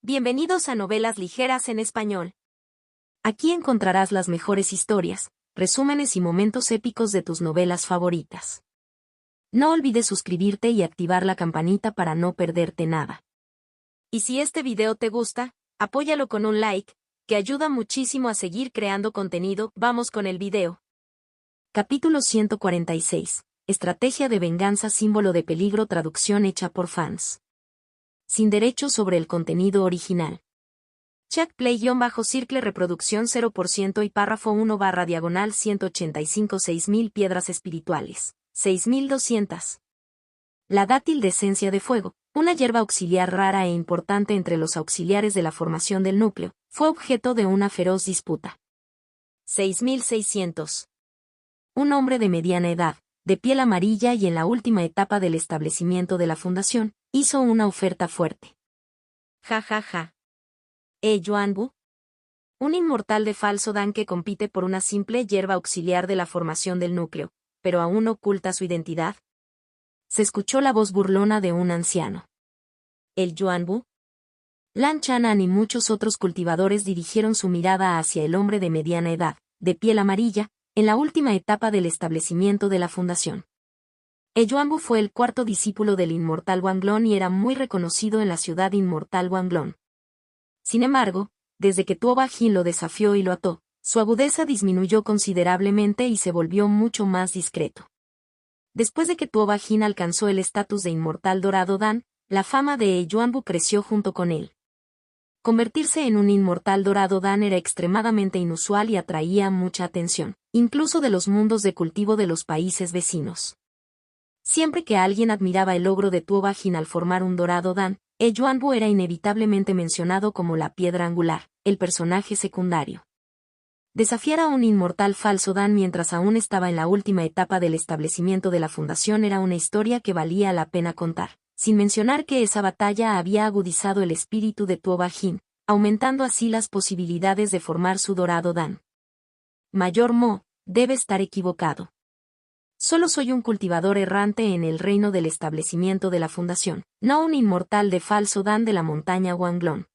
Bienvenidos a Novelas Ligeras en Español. Aquí encontrarás las mejores historias, resúmenes y momentos épicos de tus novelas favoritas. No olvides suscribirte y activar la campanita para no perderte nada. Y si este video te gusta, apóyalo con un like, que ayuda muchísimo a seguir creando contenido. Vamos con el video. Capítulo 146. Estrategia de venganza, símbolo de peligro, traducción hecha por fans. Sin derechos sobre el contenido original. Check play-circle reproducción 0% y párrafo 1/diagonal 185. 6.000 piedras espirituales. 6.200. La dátil de esencia de fuego, una hierba auxiliar rara e importante entre los auxiliares de la formación del núcleo, fue objeto de una feroz disputa. 6.600. Un hombre de mediana edad, de piel amarilla y en la última etapa del establecimiento de la fundación, hizo una oferta fuerte. Ja ja ja. Yuanbu. Un inmortal de falso dan que compite por una simple hierba auxiliar de la formación del núcleo, pero aún oculta su identidad. Se escuchó la voz burlona de un anciano. ¿El Yuanbu? Lan Chanan y muchos otros cultivadores dirigieron su mirada hacia el hombre de mediana edad, de piel amarilla, en la última etapa del establecimiento de la fundación. Yuanbu fue el cuarto discípulo del inmortal Wanglong y era muy reconocido en la ciudad inmortal Wanglong. Sin embargo, desde que Tuoba Jin lo desafió y lo ató, su agudeza disminuyó considerablemente y se volvió mucho más discreto. Después de que Tuoba Jin alcanzó el estatus de inmortal dorado Dan, la fama de Yuanbu creció junto con él. Convertirse en un inmortal dorado Dan era extremadamente inusual y atraía mucha atención, incluso de los mundos de cultivo de los países vecinos. Siempre que alguien admiraba el logro de Tuoba Jin al formar un dorado Dan, Yuanbu era inevitablemente mencionado como la piedra angular, el personaje secundario. Desafiar a un inmortal falso Dan mientras aún estaba en la última etapa del establecimiento de la fundación era una historia que valía la pena contar, sin mencionar que esa batalla había agudizado el espíritu de Tuoba Jin, aumentando así las posibilidades de formar su dorado Dan. Mayor Mo, debe estar equivocado. Solo soy un cultivador errante en el reino del establecimiento de la fundación, no un inmortal de falso Dan de la montaña Wanglong.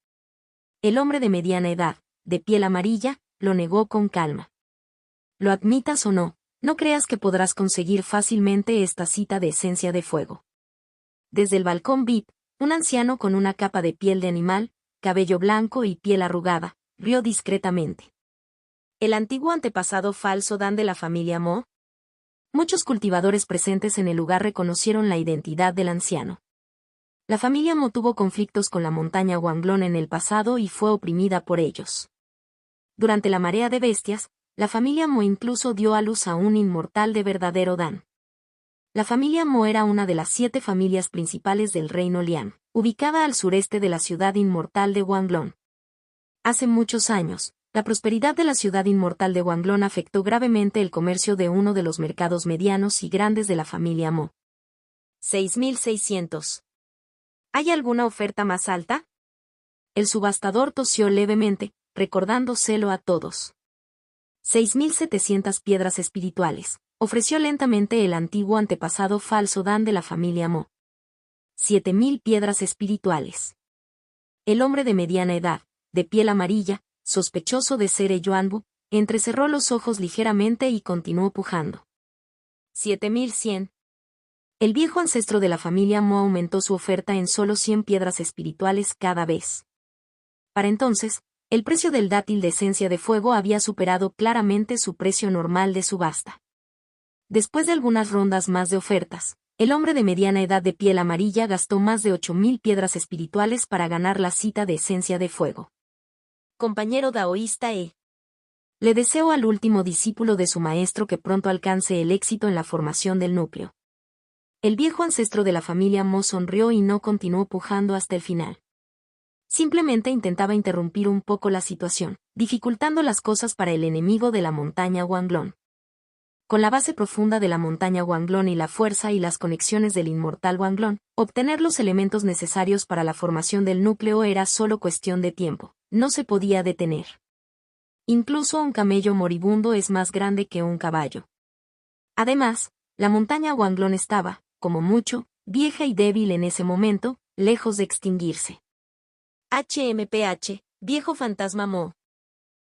El hombre de mediana edad, de piel amarilla, lo negó con calma. Lo admitas o no, no creas que podrás conseguir fácilmente esta cita de esencia de fuego. Desde el balcón VIP, un anciano con una capa de piel de animal, cabello blanco y piel arrugada, rió discretamente. ¿El antiguo antepasado falso Dan de la familia Mo? Muchos cultivadores presentes en el lugar reconocieron la identidad del anciano. La familia Mo tuvo conflictos con la montaña Wanglong en el pasado y fue oprimida por ellos. Durante la marea de bestias, la familia Mo incluso dio a luz a un inmortal de verdadero Dan. La familia Mo era una de las 7 familias principales del reino Lian, ubicada al sureste de la ciudad inmortal de Wanglong. Hace muchos años, la prosperidad de la ciudad inmortal de Wanglong afectó gravemente el comercio de uno de los mercados medianos y grandes de la familia Mo. 6.600. ¿Hay alguna oferta más alta? El subastador tosió levemente, recordándoselo a todos. 6.700 piedras espirituales, ofreció lentamente el antiguo antepasado falso Dan de la familia Mo. 7.000 piedras espirituales. El hombre de mediana edad, de piel amarilla, sospechoso de ser Yuanbu, entrecerró los ojos ligeramente y continuó pujando. 7.100. El viejo ancestro de la familia Mo aumentó su oferta en solo 100 piedras espirituales cada vez. Para entonces, el precio del dátil de esencia de fuego había superado claramente su precio normal de subasta. Después de algunas rondas más de ofertas, el hombre de mediana edad de piel amarilla gastó más de 8.000 piedras espirituales para ganar la cita de esencia de fuego. Compañero daoísta Le deseo al último discípulo de su maestro que pronto alcance el éxito en la formación del núcleo. El viejo ancestro de la familia Mo sonrió y no continuó pujando hasta el final. Simplemente intentaba interrumpir un poco la situación, dificultando las cosas para el enemigo de la montaña Wanglong. Con la base profunda de la montaña Wanglong y la fuerza y las conexiones del inmortal Wanglong, obtener los elementos necesarios para la formación del núcleo era solo cuestión de tiempo, no se podía detener. Incluso un camello moribundo es más grande que un caballo. Además, la montaña Wanglong estaba, como mucho, vieja y débil en ese momento, lejos de extinguirse. HMPH, viejo fantasma Mo.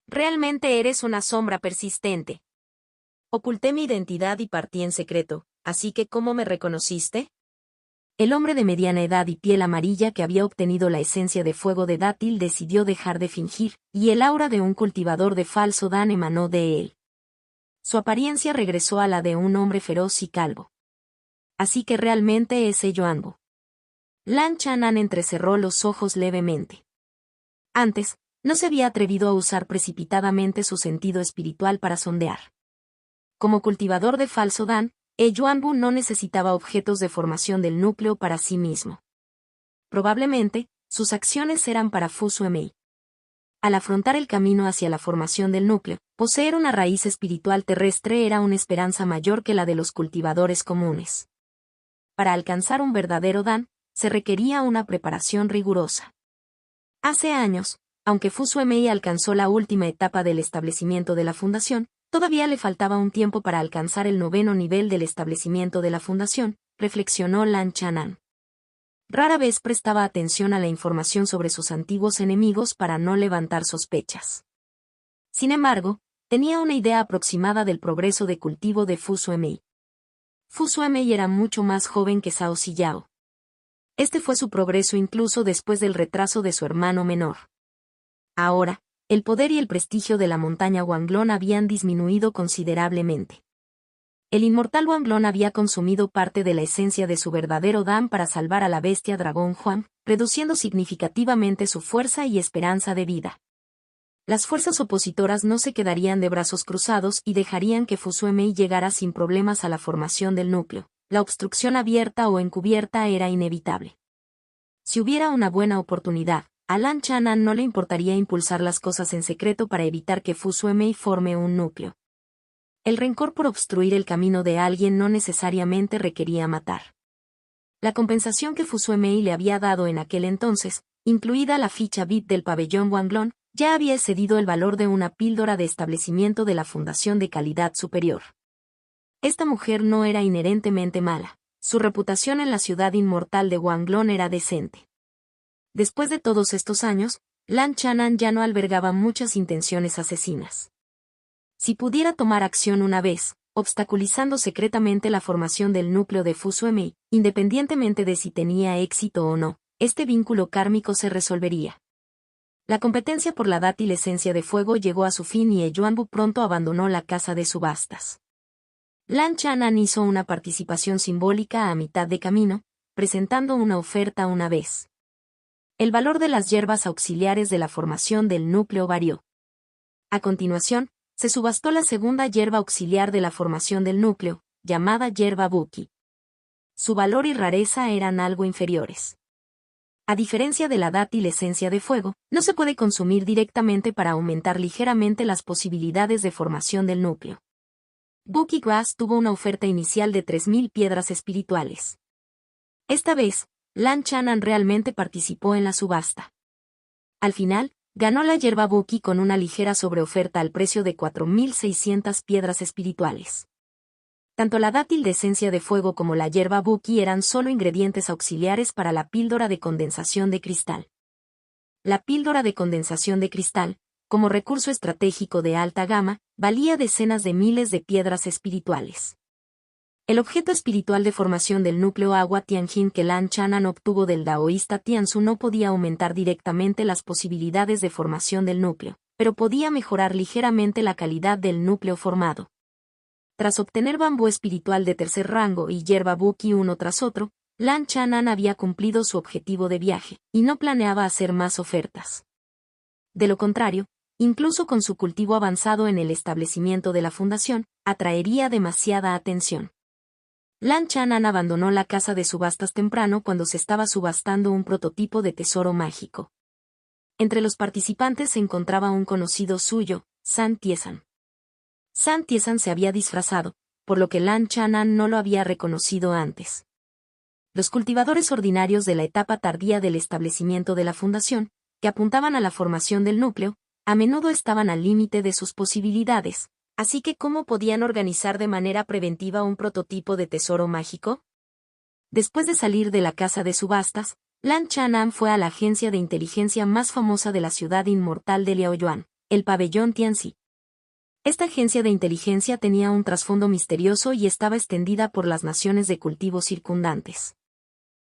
Realmente eres una sombra persistente. Oculté mi identidad y partí en secreto, así que ¿cómo me reconociste? El hombre de mediana edad y piel amarilla que había obtenido la esencia de fuego de dátil decidió dejar de fingir, y el aura de un cultivador de falso Dan emanó de él. Su apariencia regresó a la de un hombre feroz y calvo. Así que realmente es Yuanwu. Lan Chanan entrecerró los ojos levemente. Antes, no se había atrevido a usar precipitadamente su sentido espiritual para sondear. Como cultivador de falso Dan, Yuanwu no necesitaba objetos de formación del núcleo para sí mismo. Probablemente, sus acciones eran para Fu Suemei. Al afrontar el camino hacia la formación del núcleo, poseer una raíz espiritual terrestre era una esperanza mayor que la de los cultivadores comunes. Para alcanzar un verdadero Dan, se requería una preparación rigurosa. Hace años, aunque Fu Suemei alcanzó la última etapa del establecimiento de la fundación, todavía le faltaba un tiempo para alcanzar el 9º nivel del establecimiento de la fundación, reflexionó Lan Chanan. Rara vez prestaba atención a la información sobre sus antiguos enemigos para no levantar sospechas. Sin embargo, tenía una idea aproximada del progreso de cultivo de Fu Suemei. Fu Suemei era mucho más joven que Zhao Ziyao. Este fue su progreso incluso después del retraso de su hermano menor. Ahora, el poder y el prestigio de la montaña Wanglong habían disminuido considerablemente. El inmortal Wanglong había consumido parte de la esencia de su verdadero Dan para salvar a la bestia dragón Huang, reduciendo significativamente su fuerza y esperanza de vida. Las fuerzas opositoras no se quedarían de brazos cruzados y dejarían que Fu Suemei llegara sin problemas a la formación del núcleo. La obstrucción abierta o encubierta era inevitable. Si hubiera una buena oportunidad, a Lan Chanan no le importaría impulsar las cosas en secreto para evitar que Fu Suemei forme un núcleo. El rencor por obstruir el camino de alguien no necesariamente requería matar. La compensación que Fu Suemei le había dado en aquel entonces, incluida la ficha VIP del pabellón Wanglong, ya había excedido el valor de una píldora de establecimiento de la Fundación de Calidad Superior. Esta mujer no era inherentemente mala. Su reputación en la ciudad inmortal de Wanglong era decente. Después de todos estos años, Lan Chanan ya no albergaba muchas intenciones asesinas. Si pudiera tomar acción una vez, obstaculizando secretamente la formación del núcleo de Fu Suemei, independientemente de si tenía éxito o no, este vínculo kármico se resolvería. La competencia por la dátil esencia de fuego llegó a su fin y Yuanwu pronto abandonó la casa de subastas. Lan Chanan hizo una participación simbólica a mitad de camino, presentando una oferta una vez. El valor de las hierbas auxiliares de la formación del núcleo varió. A continuación, se subastó la segunda hierba auxiliar de la formación del núcleo, llamada hierba Buki. Su valor y rareza eran algo inferiores. A diferencia de la dátil esencia de fuego, no se puede consumir directamente para aumentar ligeramente las posibilidades de formación del núcleo. Buki Grass tuvo una oferta inicial de 3.000 piedras espirituales. Esta vez, Lan Chanan realmente participó en la subasta. Al final, ganó la hierba Buki con una ligera sobreoferta al precio de 4.600 piedras espirituales. Tanto la dátil de esencia de fuego como la hierba Buki eran solo ingredientes auxiliares para la píldora de condensación de cristal. La píldora de condensación de cristal, como recurso estratégico de alta gama, valía decenas de miles de piedras espirituales. El objeto espiritual de formación del núcleo agua Tianjin que Lan Chanan obtuvo del daoísta Tianzu no podía aumentar directamente las posibilidades de formación del núcleo, pero podía mejorar ligeramente la calidad del núcleo formado. Tras obtener bambú espiritual de tercer rango y hierba Buki uno tras otro, Lan Chanan había cumplido su objetivo de viaje, y no planeaba hacer más ofertas. De lo contrario, incluso con su cultivo avanzado en el establecimiento de la fundación, atraería demasiada atención. Lan Chanan abandonó la casa de subastas temprano cuando se estaba subastando un prototipo de tesoro mágico. Entre los participantes se encontraba un conocido suyo, San Tiesan. San Tiesan se había disfrazado, por lo que Lan Chanan no lo había reconocido antes. Los cultivadores ordinarios de la etapa tardía del establecimiento de la fundación, que apuntaban a la formación del núcleo, a menudo estaban al límite de sus posibilidades. Así que ¿cómo podían organizar de manera preventiva un prototipo de tesoro mágico? Después de salir de la casa de subastas, Lan Chanan fue a la agencia de inteligencia más famosa de la ciudad inmortal de Liaoyuan, el pabellón Tianxi. Esta agencia de inteligencia tenía un trasfondo misterioso y estaba extendida por las naciones de cultivo circundantes.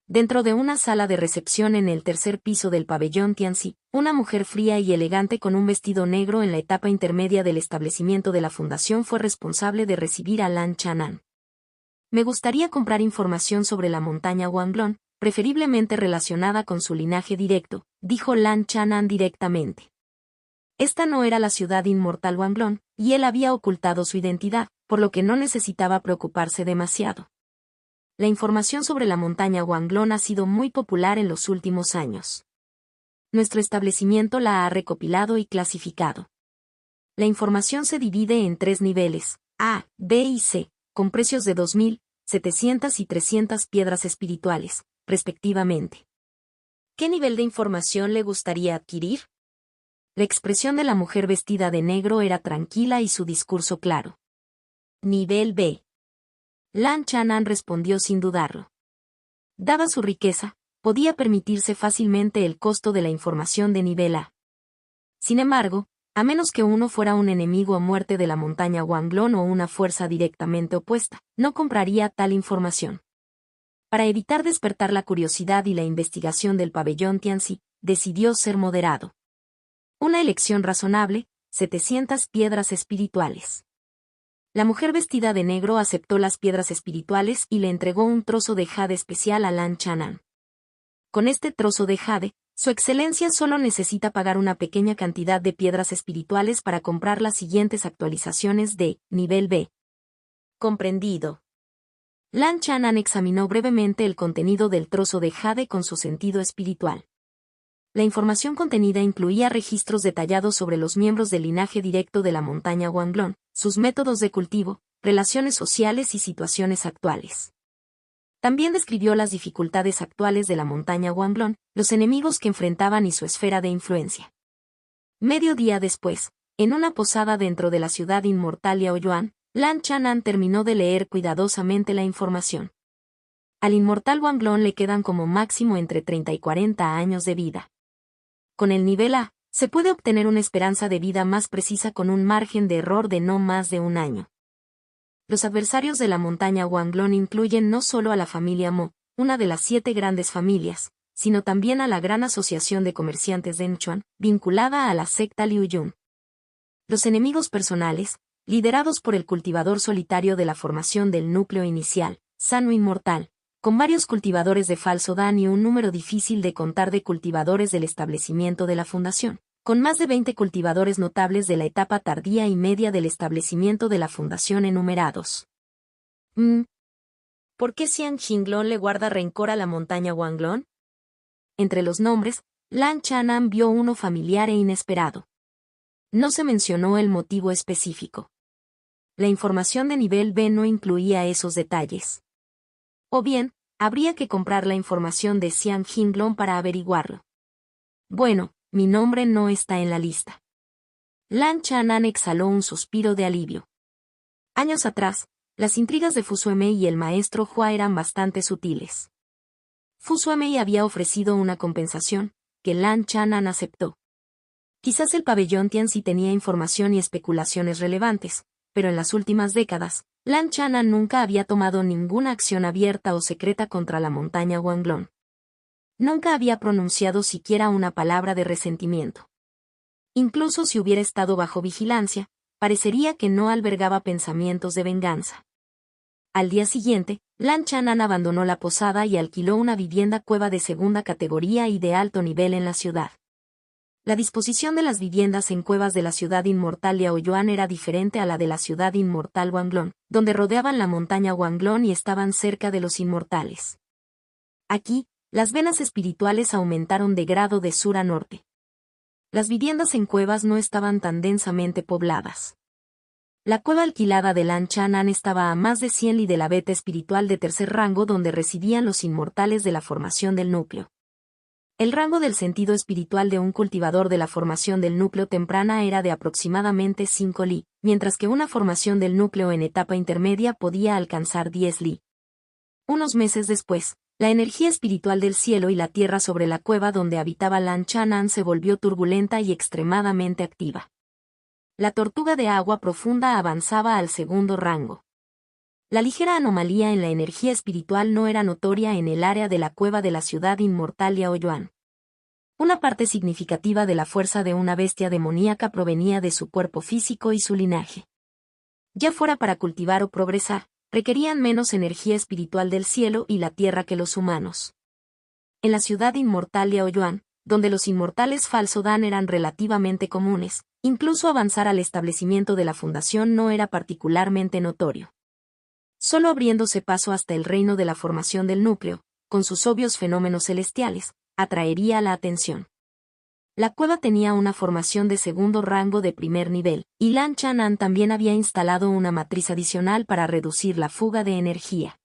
Dentro de una sala de recepción en el tercer piso del pabellón Tianxi, una mujer fría y elegante con un vestido negro en la etapa intermedia del establecimiento de la fundación fue responsable de recibir a Lan Chanan. Me gustaría comprar información sobre la montaña Wanglong, preferiblemente relacionada con su linaje directo, dijo Lan Chanan directamente. Esta no era la ciudad inmortal Wanglong, y él había ocultado su identidad, por lo que no necesitaba preocuparse demasiado. La información sobre la montaña Wanglong ha sido muy popular en los últimos años. Nuestro establecimiento la ha recopilado y clasificado. La información se divide en 3 niveles, A, B y C, con precios de 2.000, 700 y 300 piedras espirituales, respectivamente. ¿Qué nivel de información le gustaría adquirir? La expresión de la mujer vestida de negro era tranquila y su discurso claro. Nivel B. Lan Chanan respondió sin dudarlo. Dada su riqueza, podía permitirse fácilmente el costo de la información de nivel A. Sin embargo, a menos que uno fuera un enemigo a muerte de la montaña Wanglong o una fuerza directamente opuesta, no compraría tal información. Para evitar despertar la curiosidad y la investigación del pabellón Tianxi, decidió ser moderado. Una elección razonable, 700 piedras espirituales. La mujer vestida de negro aceptó las piedras espirituales y le entregó un trozo de jade especial a Lan Chanan. Con este trozo de jade, Su Excelencia solo necesita pagar una pequeña cantidad de piedras espirituales para comprar las siguientes actualizaciones de nivel B. Comprendido. Lan Chanan examinó brevemente el contenido del trozo de jade con su sentido espiritual. La información contenida incluía registros detallados sobre los miembros del linaje directo de la montaña Wanglong, sus métodos de cultivo, relaciones sociales y situaciones actuales. También describió las dificultades actuales de la montaña Wanglong, los enemigos que enfrentaban y su esfera de influencia. Medio día después, en una posada dentro de la ciudad inmortal Liaoyuan, Lan Chanan terminó de leer cuidadosamente la información. Al inmortal Wanglong le quedan como máximo entre 30 y 40 años de vida. Con el nivel A, se puede obtener una esperanza de vida más precisa con un margen de error de no más de 1 año. Los adversarios de la montaña Wanglong incluyen no solo a la familia Mo, una de las 7 grandes familias, sino también a la gran asociación de comerciantes de Nchuan, vinculada a la secta Liuyun. Los enemigos personales, liderados por el cultivador solitario de la formación del núcleo inicial, Sano Inmortal, con varios cultivadores de falso Dan y un número difícil de contar de cultivadores del establecimiento de la fundación, con más de 20 cultivadores notables de la etapa tardía y media del establecimiento de la fundación enumerados. ¿Por qué Xiang Xinglong le guarda rencor a la montaña Wanglong? Entre los nombres, Lan Chanan vio uno familiar e inesperado. No se mencionó el motivo específico. La información de nivel B no incluía esos detalles. O bien, habría que comprar la información de Xiang Xinglong para averiguarlo. Bueno, mi nombre no está en la lista. Lan Chanan exhaló un suspiro de alivio. Años atrás, las intrigas de Fu Suemei y el maestro Hua eran bastante sutiles. Fu Suemei había ofrecido una compensación, que Lan Chanan aceptó. Quizás el pabellón Tianxi tenía información y especulaciones relevantes, pero en las últimas décadas, Lan Chanan nunca había tomado ninguna acción abierta o secreta contra la montaña Wanglong. Nunca había pronunciado siquiera una palabra de resentimiento. Incluso si hubiera estado bajo vigilancia, parecería que no albergaba pensamientos de venganza. Al día siguiente, Lan Chanan abandonó la posada y alquiló una vivienda cueva de segunda categoría y de alto nivel en la ciudad. La disposición de las viviendas en cuevas de la ciudad inmortal Liaoyuan era diferente a la de la ciudad inmortal Wanglong, donde rodeaban la montaña Wanglong y estaban cerca de los inmortales. Aquí, las venas espirituales aumentaron de grado de sur a norte. Las viviendas en cuevas no estaban tan densamente pobladas. La cueva alquilada de Lan Chanan estaba a más de 100 li de la beta espiritual de tercer rango donde residían los inmortales de la formación del núcleo. El rango del sentido espiritual de un cultivador de la formación del núcleo temprana era de aproximadamente 5 li, mientras que una formación del núcleo en etapa intermedia podía alcanzar 10 li. Unos meses después, La energía espiritual del cielo y la tierra sobre la cueva donde habitaba Lan Chanan se volvió turbulenta y extremadamente activa. La tortuga de agua profunda avanzaba al segundo rango. La ligera anomalía en la energía espiritual no era notoria en el área de la cueva de la ciudad inmortal Yaoyuan. Una parte significativa de la fuerza de una bestia demoníaca provenía de su cuerpo físico y su linaje. Ya fuera para cultivar o progresar, requerían menos energía espiritual del cielo y la tierra que los humanos. En la ciudad inmortal Yaoyuan, donde los inmortales falso Dan eran relativamente comunes, incluso avanzar al establecimiento de la fundación no era particularmente notorio. Solo abriéndose paso hasta el reino de la formación del núcleo, con sus obvios fenómenos celestiales, atraería la atención. La cueva tenía una formación de segundo rango de primer nivel, y Lan Chanan también había instalado una matriz adicional para reducir la fuga de energía.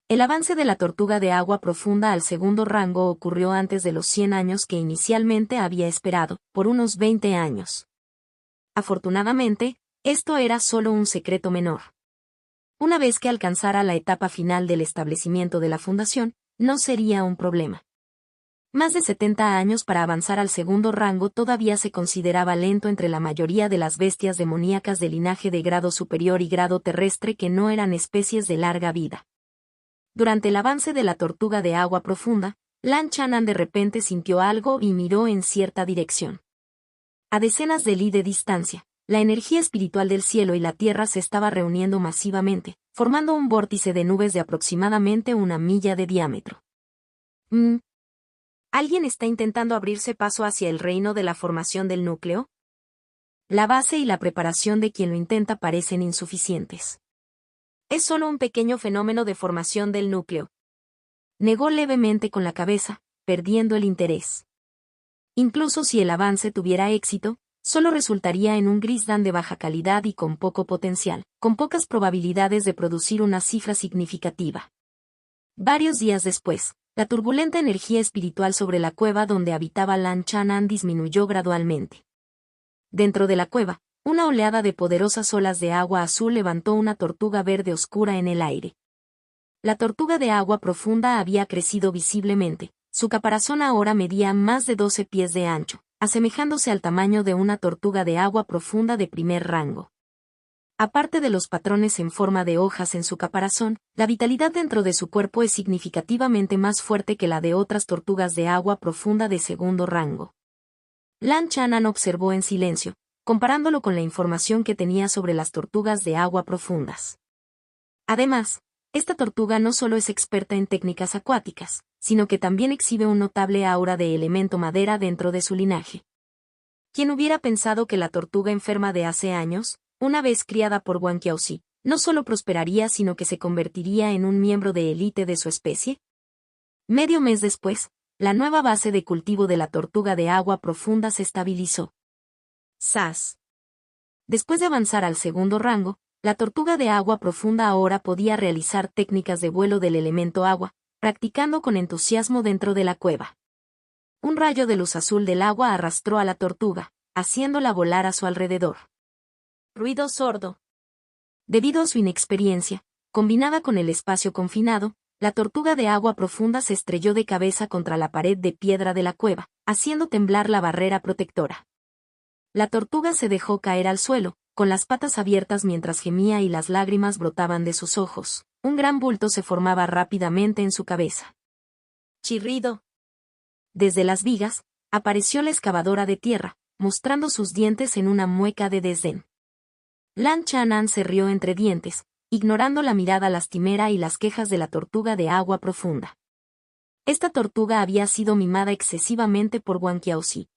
El avance de la tortuga de agua profunda al segundo rango ocurrió antes de los 100 años que inicialmente había esperado, por unos 20 años. Afortunadamente, esto era solo un secreto menor. Una vez que alcanzara la etapa final del establecimiento de la fundación, no sería un problema. Más de 70 años para avanzar al segundo rango todavía se consideraba lento entre la mayoría de las bestias demoníacas de linaje de grado superior y grado terrestre que no eran especies de larga vida. Durante el avance de la tortuga de agua profunda, Lan Chanan de repente sintió algo y miró en cierta dirección. A decenas de li de distancia, la energía espiritual del cielo y la tierra se estaba reuniendo masivamente, formando un vórtice de nubes de aproximadamente 1 milla de diámetro. ¿Alguien está intentando abrirse paso hacia el reino de la formación del núcleo? La base y la preparación de quien lo intenta parecen insuficientes. Es solo un pequeño fenómeno de formación del núcleo. Negó levemente con la cabeza, perdiendo el interés. Incluso si el avance tuviera éxito, solo resultaría en un Grisdan de baja calidad y con poco potencial, con pocas probabilidades de producir una cifra significativa. Varios días después, la turbulenta energía espiritual sobre la cueva donde habitaba Lan Chanan disminuyó gradualmente. Dentro de la cueva, una oleada de poderosas olas de agua azul levantó una tortuga verde oscura en el aire. La tortuga de agua profunda había crecido visiblemente, su caparazón ahora medía más de 12 pies de ancho, asemejándose al tamaño de una tortuga de agua profunda de primer rango. Aparte de los patrones en forma de hojas en su caparazón, la vitalidad dentro de su cuerpo es significativamente más fuerte que la de otras tortugas de agua profunda de segundo rango. Lan Chanan observó en silencio, comparándolo con la información que tenía sobre las tortugas de agua profundas. Además, esta tortuga no solo es experta en técnicas acuáticas, sino que también exhibe un notable aura de elemento madera dentro de su linaje. ¿Quién hubiera pensado que la tortuga enferma de hace años, una vez criada por Wang Qiaozi, no solo prosperaría sino que se convertiría en un miembro de élite de su especie? Medio mes después, la nueva base de cultivo de la tortuga de agua profunda se estabilizó. ¡Sas! Después de avanzar al segundo rango, la tortuga de agua profunda ahora podía realizar técnicas de vuelo del elemento agua, practicando con entusiasmo dentro de la cueva. Un rayo de luz azul del agua arrastró a la tortuga, haciéndola volar a su alrededor. Ruido sordo. Debido a su inexperiencia, combinada con el espacio confinado, la tortuga de agua profunda se estrelló de cabeza contra la pared de piedra de la cueva, haciendo temblar la barrera protectora. La tortuga se dejó caer al suelo, con las patas abiertas mientras gemía y las lágrimas brotaban de sus ojos. Un gran bulto se formaba rápidamente en su cabeza. Chirrido. Desde las vigas, apareció la excavadora de tierra, mostrando sus dientes en una mueca de desdén. Lan Chanan se rió entre dientes, ignorando la mirada lastimera y las quejas de la tortuga de agua profunda. Esta tortuga había sido mimada excesivamente por Wang Qiaozi.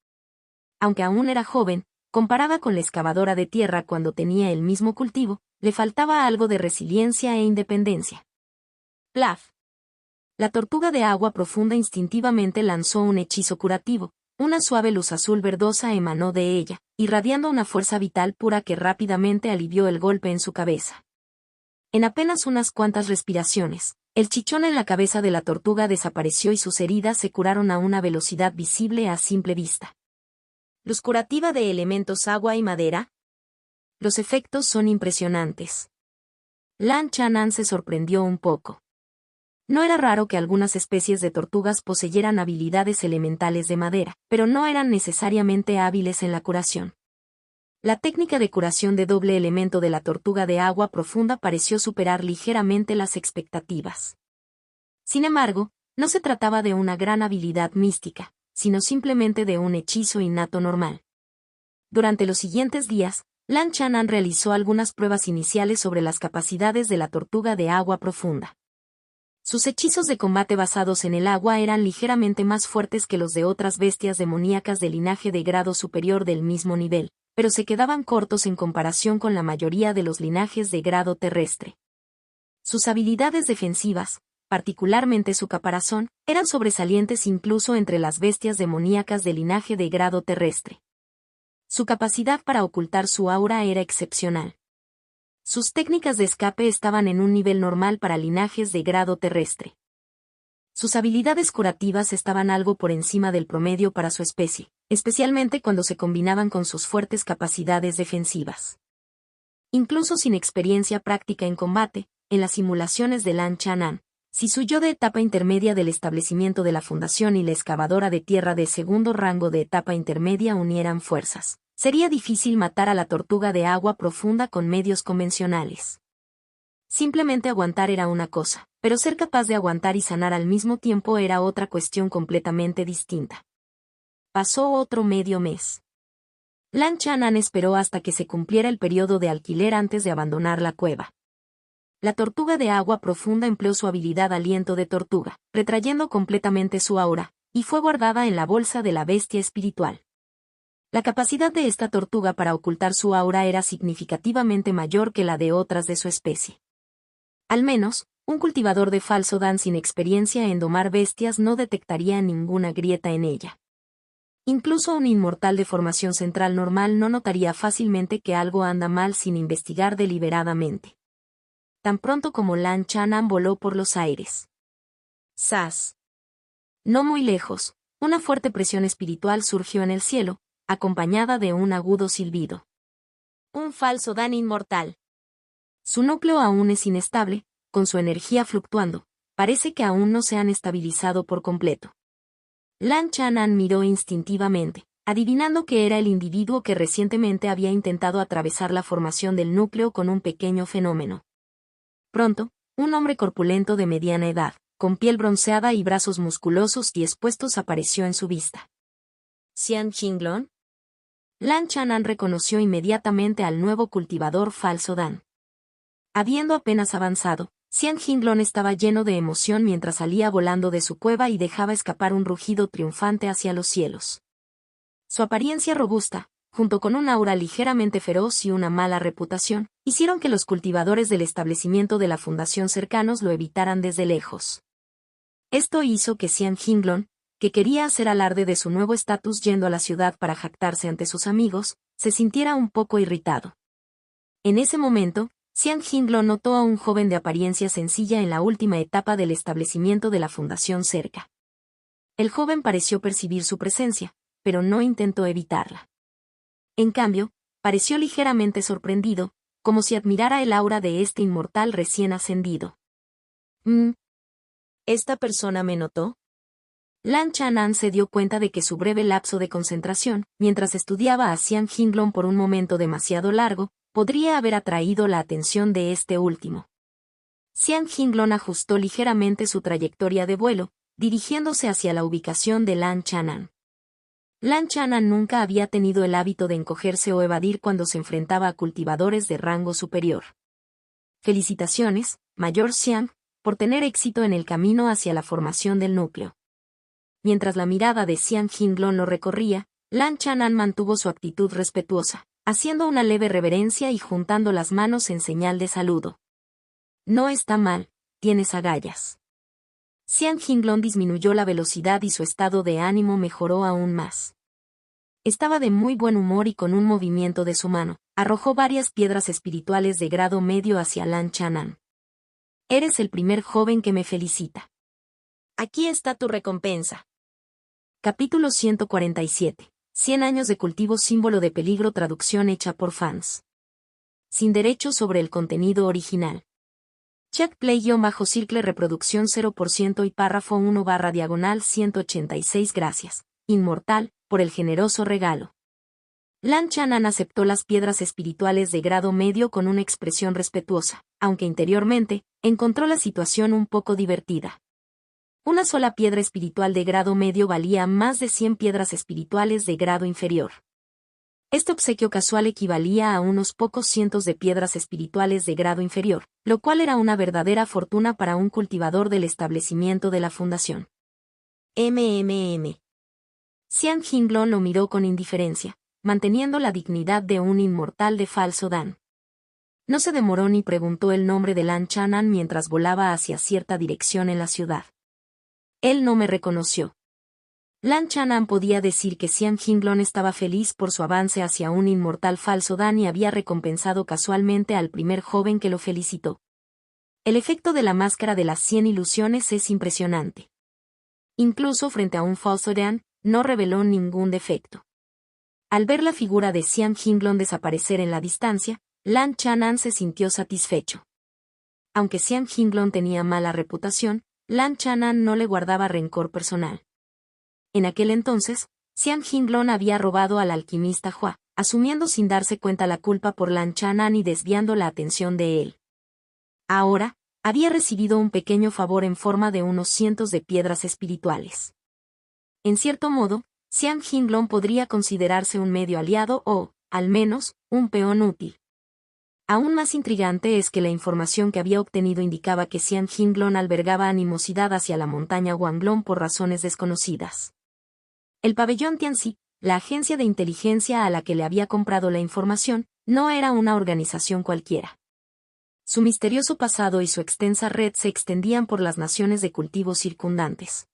Aunque aún era joven, comparada con la excavadora de tierra cuando tenía el mismo cultivo, le faltaba algo de resiliencia e independencia. Plaf. La tortuga de agua profunda instintivamente lanzó un hechizo curativo. Una suave luz azul verdosa emanó de ella, irradiando una fuerza vital pura que rápidamente alivió el golpe en su cabeza. En apenas unas cuantas respiraciones, el chichón en la cabeza de la tortuga desapareció y sus heridas se curaron a una velocidad visible a simple vista. Luz curativa de elementos agua y madera. Los efectos son impresionantes. Lan Chanan se sorprendió un poco. No era raro que algunas especies de tortugas poseyeran habilidades elementales de madera, pero no eran necesariamente hábiles en la curación. La técnica de curación de doble elemento de la tortuga de agua profunda pareció superar ligeramente las expectativas. Sin embargo, no se trataba de una gran habilidad mística, sino simplemente de un hechizo innato normal. Durante los siguientes días, Lan Chanan realizó algunas pruebas iniciales sobre las capacidades de la tortuga de agua profunda. Sus hechizos de combate basados en el agua eran ligeramente más fuertes que los de otras bestias demoníacas de linaje de grado superior del mismo nivel, pero se quedaban cortos en comparación con la mayoría de los linajes de grado terrestre. Sus habilidades defensivas, particularmente su caparazón, eran sobresalientes incluso entre las bestias demoníacas de linaje de grado terrestre. Su capacidad para ocultar su aura era excepcional. Sus técnicas de escape estaban en un nivel normal para linajes de grado terrestre. Sus habilidades curativas estaban algo por encima del promedio para su especie, especialmente cuando se combinaban con sus fuertes capacidades defensivas. Incluso sin experiencia práctica en combate, en las simulaciones de Lan Chanan, si su yo de etapa intermedia del establecimiento de la fundación y la excavadora de tierra de segundo rango de etapa intermedia unieran fuerzas, sería difícil matar a la tortuga de agua profunda con medios convencionales. Simplemente aguantar era una cosa, pero ser capaz de aguantar y sanar al mismo tiempo era otra cuestión completamente distinta. Pasó otro medio mes. Lan Chanan esperó hasta que se cumpliera el periodo de alquiler antes de abandonar la cueva. La tortuga de agua profunda empleó su habilidad aliento de tortuga, retrayendo completamente su aura, y fue guardada en la bolsa de la bestia espiritual. La capacidad de esta tortuga para ocultar su aura era significativamente mayor que la de otras de su especie. Al menos, un cultivador de falso Dan sin experiencia en domar bestias no detectaría ninguna grieta en ella. Incluso un inmortal de formación central normal no notaría fácilmente que algo anda mal sin investigar deliberadamente. Tan pronto como Lan Chanan voló por los aires. ¡Zas! No muy lejos, una fuerte presión espiritual surgió en el cielo, acompañada de un agudo silbido. Un falso Dan inmortal. Su núcleo aún es inestable, con su energía fluctuando, parece que aún no se han estabilizado por completo. Lan Chanan miró instintivamente, adivinando que era el individuo que recientemente había intentado atravesar la formación del núcleo con un pequeño fenómeno. Pronto, un hombre corpulento de mediana edad, con piel bronceada y brazos musculosos y expuestos apareció en su vista. ¿Xian Qinglong? Lan Chanan reconoció inmediatamente al nuevo cultivador falso Dan. Habiendo apenas avanzado, Xian Qinglong estaba lleno de emoción mientras salía volando de su cueva y dejaba escapar un rugido triunfante hacia los cielos. Su apariencia robusta, junto con un aura ligeramente feroz y una mala reputación, hicieron que los cultivadores del establecimiento de la fundación cercanos lo evitaran desde lejos. Esto hizo que Xian Qinglong, que quería hacer alarde de su nuevo estatus yendo a la ciudad para jactarse ante sus amigos, se sintiera un poco irritado. En ese momento, Xian Qinglong notó a un joven de apariencia sencilla en la última etapa del establecimiento de la fundación cerca. El joven pareció percibir su presencia, pero no intentó evitarla. En cambio, pareció ligeramente sorprendido, como si admirara el aura de este inmortal recién ascendido. ¿Esta persona me notó? Lan Chanan se dio cuenta de que su breve lapso de concentración, mientras estudiaba a Xian Qinglong por un momento demasiado largo, podría haber atraído la atención de este último. Xian Qinglong ajustó ligeramente su trayectoria de vuelo, dirigiéndose hacia la ubicación de Lan Chanan. Lan Chanan nunca había tenido el hábito de encogerse o evadir cuando se enfrentaba a cultivadores de rango superior. Felicitaciones, Mayor Xiang, por tener éxito en el camino hacia la formación del núcleo. Mientras la mirada de Xian Qinglong lo recorría, Lan Chanan mantuvo su actitud respetuosa, haciendo una leve reverencia y juntando las manos en señal de saludo. No está mal, tienes agallas. Xian Qinglong disminuyó la velocidad y su estado de ánimo mejoró aún más. Estaba de muy buen humor y con un movimiento de su mano, arrojó varias piedras espirituales de grado medio hacia Lan Chanan. Eres el primer joven que me felicita. Aquí está tu recompensa. Capítulo 147. 100 años de cultivo símbolo de peligro. Traducción hecha por fans. Sin derechos sobre el contenido original. Check play-circle reproducción 0% y párrafo 1/186 gracias, Inmortal, por el generoso regalo. Lan Chanan aceptó las piedras espirituales de grado medio con una expresión respetuosa, aunque interiormente, encontró la situación un poco divertida. Una sola piedra espiritual de grado medio valía más de 100 piedras espirituales de grado inferior. Este obsequio casual equivalía a unos pocos cientos de piedras espirituales de grado inferior, lo cual era una verdadera fortuna para un cultivador del establecimiento de la fundación. Xian Jinglong lo miró con indiferencia, manteniendo la dignidad de un inmortal de falso Dan. No se demoró ni preguntó el nombre de Lan Chanan mientras volaba hacia cierta dirección en la ciudad. Él no me reconoció. Lan Chanan podía decir que Xian Jinglong estaba feliz por su avance hacia un inmortal falso Dan y había recompensado casualmente al primer joven que lo felicitó. El efecto de la máscara de las 100 ilusiones es impresionante. Incluso frente a un falso Dan, no reveló ningún defecto. Al ver la figura de Xian Jinglong desaparecer en la distancia, Lan Chanan se sintió satisfecho. Aunque Xian Jinglong tenía mala reputación, Lan Chanan no le guardaba rencor personal. En aquel entonces, Xian Jinglong había robado al alquimista Hua, asumiendo sin darse cuenta la culpa por Lan Chanan y desviando la atención de él. Ahora, había recibido un pequeño favor en forma de unos cientos de piedras espirituales. En cierto modo, Xian Jinglong podría considerarse un medio aliado o, al menos, un peón útil. Aún más intrigante es que la información que había obtenido indicaba que Xian Jinglong albergaba animosidad hacia la montaña Wanglong por razones desconocidas. El pabellón Tianxi, la agencia de inteligencia a la que le había comprado la información, no era una organización cualquiera. Su misterioso pasado y su extensa red se extendían por las naciones de cultivo circundantes.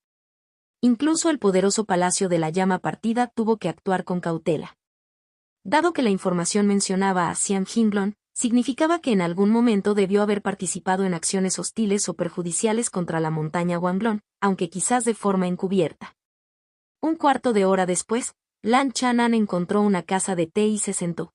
Incluso el poderoso Palacio de la Llama Partida tuvo que actuar con cautela. Dado que la información mencionaba a Xian Jinglong, significaba que en algún momento debió haber participado en acciones hostiles o perjudiciales contra la montaña Wanglong, aunque quizás de forma encubierta. Un cuarto de hora después, Lan Chanan encontró una casa de té y se sentó.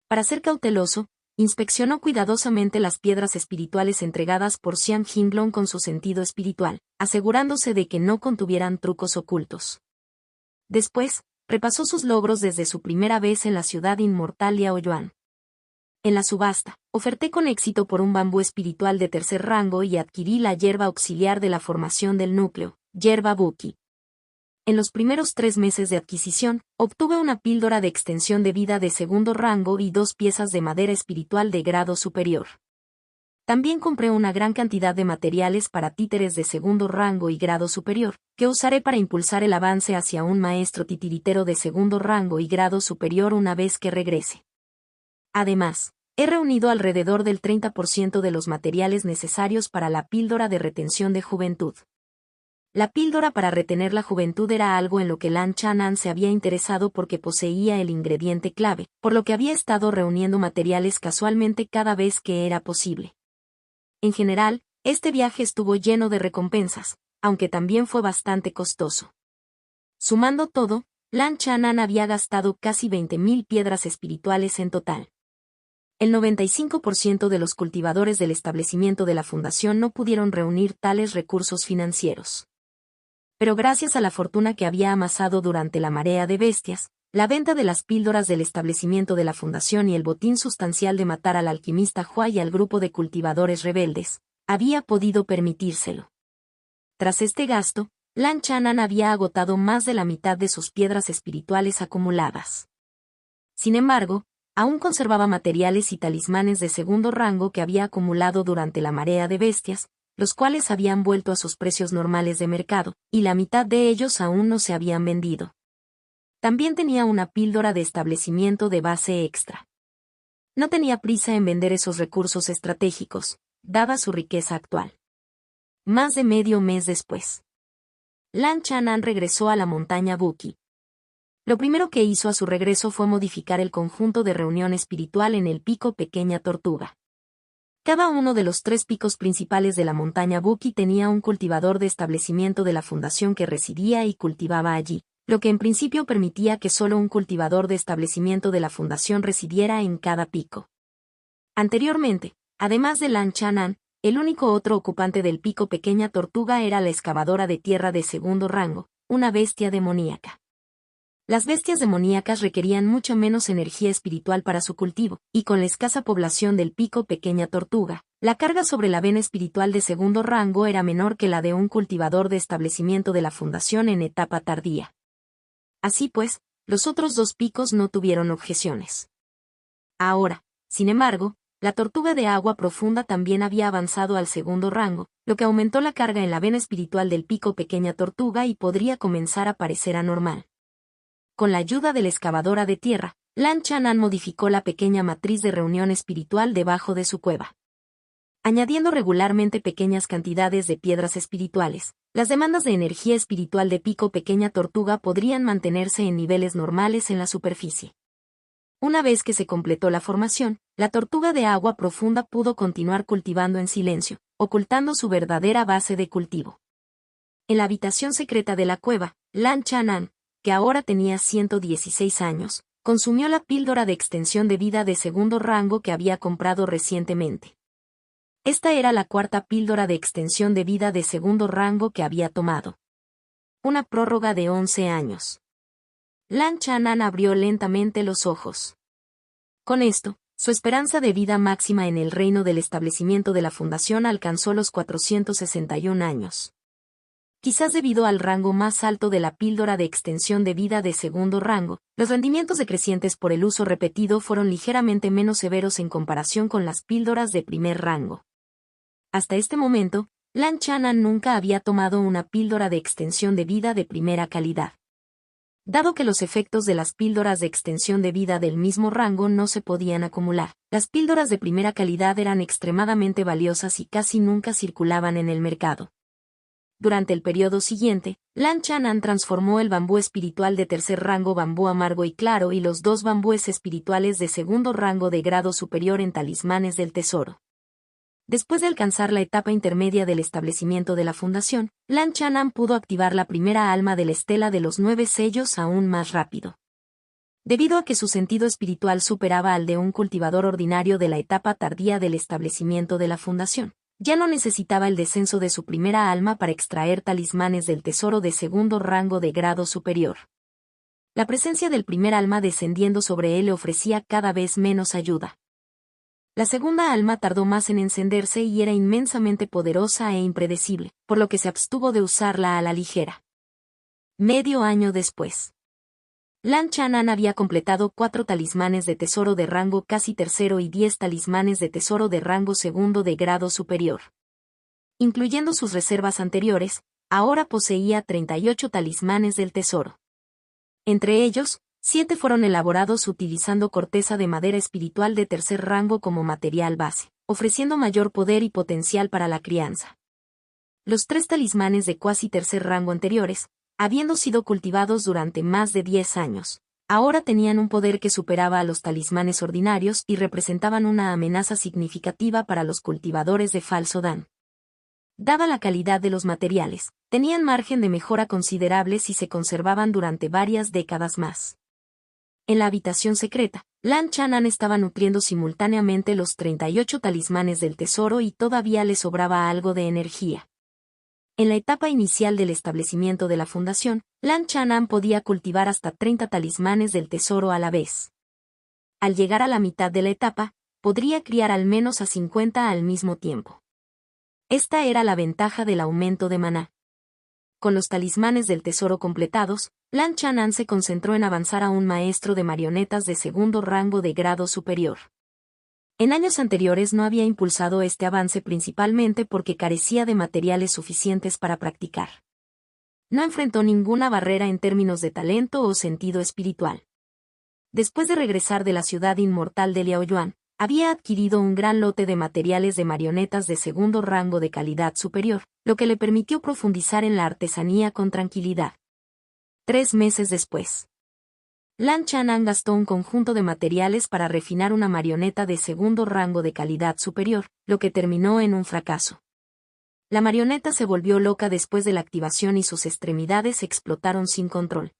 Para ser cauteloso, inspeccionó cuidadosamente las piedras espirituales entregadas por Xian Jinglong con su sentido espiritual, asegurándose de que no contuvieran trucos ocultos. Después, repasó sus logros desde su primera vez en la ciudad inmortal Liaoyuan. En la subasta, oferté con éxito por un bambú espiritual de tercer rango y adquirí la hierba auxiliar de la formación del núcleo, hierba Buki. En los primeros 3 meses de adquisición, obtuve una píldora de extensión de vida de segundo rango y 2 piezas de madera espiritual de grado superior. También compré una gran cantidad de materiales para títeres de segundo rango y grado superior, que usaré para impulsar el avance hacia un maestro titiritero de segundo rango y grado superior una vez que regrese. Además, he reunido alrededor del 30% de los materiales necesarios para la píldora de retención de juventud. La píldora para retener la juventud era algo en lo que Lan Chanan se había interesado porque poseía el ingrediente clave, por lo que había estado reuniendo materiales casualmente cada vez que era posible. En general, este viaje estuvo lleno de recompensas, aunque también fue bastante costoso. Sumando todo, Lan Chanan había gastado casi 20.000 piedras espirituales en total. El 95% de los cultivadores del establecimiento de la fundación no pudieron reunir tales recursos financieros. Pero gracias a la fortuna que había amasado durante la marea de bestias, la venta de las píldoras del establecimiento de la fundación y el botín sustancial de matar al alquimista Hua y al grupo de cultivadores rebeldes, había podido permitírselo. Tras este gasto, Lan Chanan había agotado más de la mitad de sus piedras espirituales acumuladas. Sin embargo, aún conservaba materiales y talismanes de segundo rango que había acumulado durante la marea de bestias, los cuales habían vuelto a sus precios normales de mercado, y la mitad de ellos aún no se habían vendido. También tenía una píldora de establecimiento de base extra. No tenía prisa en vender esos recursos estratégicos, dada su riqueza actual. Más de medio mes después, Lan Chanan regresó a la montaña Buki. Lo primero que hizo a su regreso fue modificar el conjunto de reunión espiritual en el pico Pequeña Tortuga. Cada uno de los 3 picos principales de la montaña Buki tenía un cultivador de establecimiento de la fundación que residía y cultivaba allí, lo que en principio permitía que solo un cultivador de establecimiento de la fundación residiera en cada pico. Anteriormente, además de Lan Chanan, el único otro ocupante del pico pequeña tortuga era la excavadora de tierra de segundo rango, una bestia demoníaca. Las bestias demoníacas requerían mucha menos energía espiritual para su cultivo, y con la escasa población del pico pequeña tortuga, la carga sobre la vena espiritual de segundo rango era menor que la de un cultivador de establecimiento de la fundación en etapa tardía. Así pues, los otros dos picos no tuvieron objeciones. Ahora, sin embargo, la tortuga de agua profunda también había avanzado al segundo rango, lo que aumentó la carga en la vena espiritual del pico pequeña tortuga y podría comenzar a parecer anormal. Con la ayuda de la excavadora de tierra, Lan Chanan modificó la pequeña matriz de reunión espiritual debajo de su cueva. Añadiendo regularmente pequeñas cantidades de piedras espirituales, las demandas de energía espiritual de pico pequeña tortuga podrían mantenerse en niveles normales en la superficie. Una vez que se completó la formación, la tortuga de agua profunda pudo continuar cultivando en silencio, ocultando su verdadera base de cultivo. En la habitación secreta de la cueva, Lan Chanan, que ahora tenía 116 años, consumió la píldora de extensión de vida de segundo rango que había comprado recientemente. Esta era la cuarta píldora de extensión de vida de segundo rango que había tomado. Una prórroga de 11 años. Lan Chanan abrió lentamente los ojos. Con esto, su esperanza de vida máxima en el reino del establecimiento de la fundación alcanzó los 461 años. Quizás debido al rango más alto de la píldora de extensión de vida de segundo rango, los rendimientos decrecientes por el uso repetido fueron ligeramente menos severos en comparación con las píldoras de primer rango. Hasta este momento, Lan Chanan nunca había tomado una píldora de extensión de vida de primera calidad. Dado que los efectos de las píldoras de extensión de vida del mismo rango no se podían acumular, las píldoras de primera calidad eran extremadamente valiosas y casi nunca circulaban en el mercado. Durante el periodo siguiente, Lan Chanan transformó el bambú espiritual de tercer rango bambú amargo y claro y los dos bambúes espirituales de segundo rango de grado superior en talismanes del tesoro. Después de alcanzar la etapa intermedia del establecimiento de la fundación, Lan Chanan pudo activar la primera alma de la estela de los 9 sellos aún más rápido. Debido a que su sentido espiritual superaba al de un cultivador ordinario de la etapa tardía del establecimiento de la fundación, ya no necesitaba el descenso de su primera alma para extraer talismanes del tesoro de segundo rango de grado superior. La presencia del primer alma descendiendo sobre él le ofrecía cada vez menos ayuda. La segunda alma tardó más en encenderse y era inmensamente poderosa e impredecible, por lo que se abstuvo de usarla a la ligera. Medio año después, Lan Chanan había completado 4 talismanes de tesoro de rango casi tercero y 10 talismanes de tesoro de rango segundo de grado superior. Incluyendo sus reservas anteriores, ahora poseía 38 talismanes del tesoro. Entre ellos, 7 fueron elaborados utilizando corteza de madera espiritual de tercer rango como material base, ofreciendo mayor poder y potencial para la crianza. Los 3 talismanes de cuasi tercer rango anteriores, habiendo sido cultivados durante más de 10 años, ahora tenían un poder que superaba a los talismanes ordinarios y representaban una amenaza significativa para los cultivadores de falso Dan. Dada la calidad de los materiales, tenían margen de mejora considerable si se conservaban durante varias décadas más. En la habitación secreta, Lan Chanan estaba nutriendo simultáneamente los 38 talismanes del tesoro y todavía le sobraba algo de energía. En la etapa inicial del establecimiento de la fundación, Lan Chanan podía cultivar hasta 30 talismanes del tesoro a la vez. Al llegar a la mitad de la etapa, podría criar al menos a 50 al mismo tiempo. Esta era la ventaja del aumento de maná. Con los talismanes del tesoro completados, Lan Chanan se concentró en avanzar a un maestro de marionetas de segundo rango de grado superior. En años anteriores no había impulsado este avance principalmente porque carecía de materiales suficientes para practicar. No enfrentó ninguna barrera en términos de talento o sentido espiritual. Después de regresar de la ciudad inmortal de Liaoyuan, había adquirido un gran lote de materiales de marionetas de segundo rango de calidad superior, lo que le permitió profundizar en la artesanía con tranquilidad. 3 meses después, Lan Chanan gastó un conjunto de materiales para refinar una marioneta de segundo rango de calidad superior, lo que terminó en un fracaso. La marioneta se volvió loca después de la activación y sus extremidades explotaron sin control.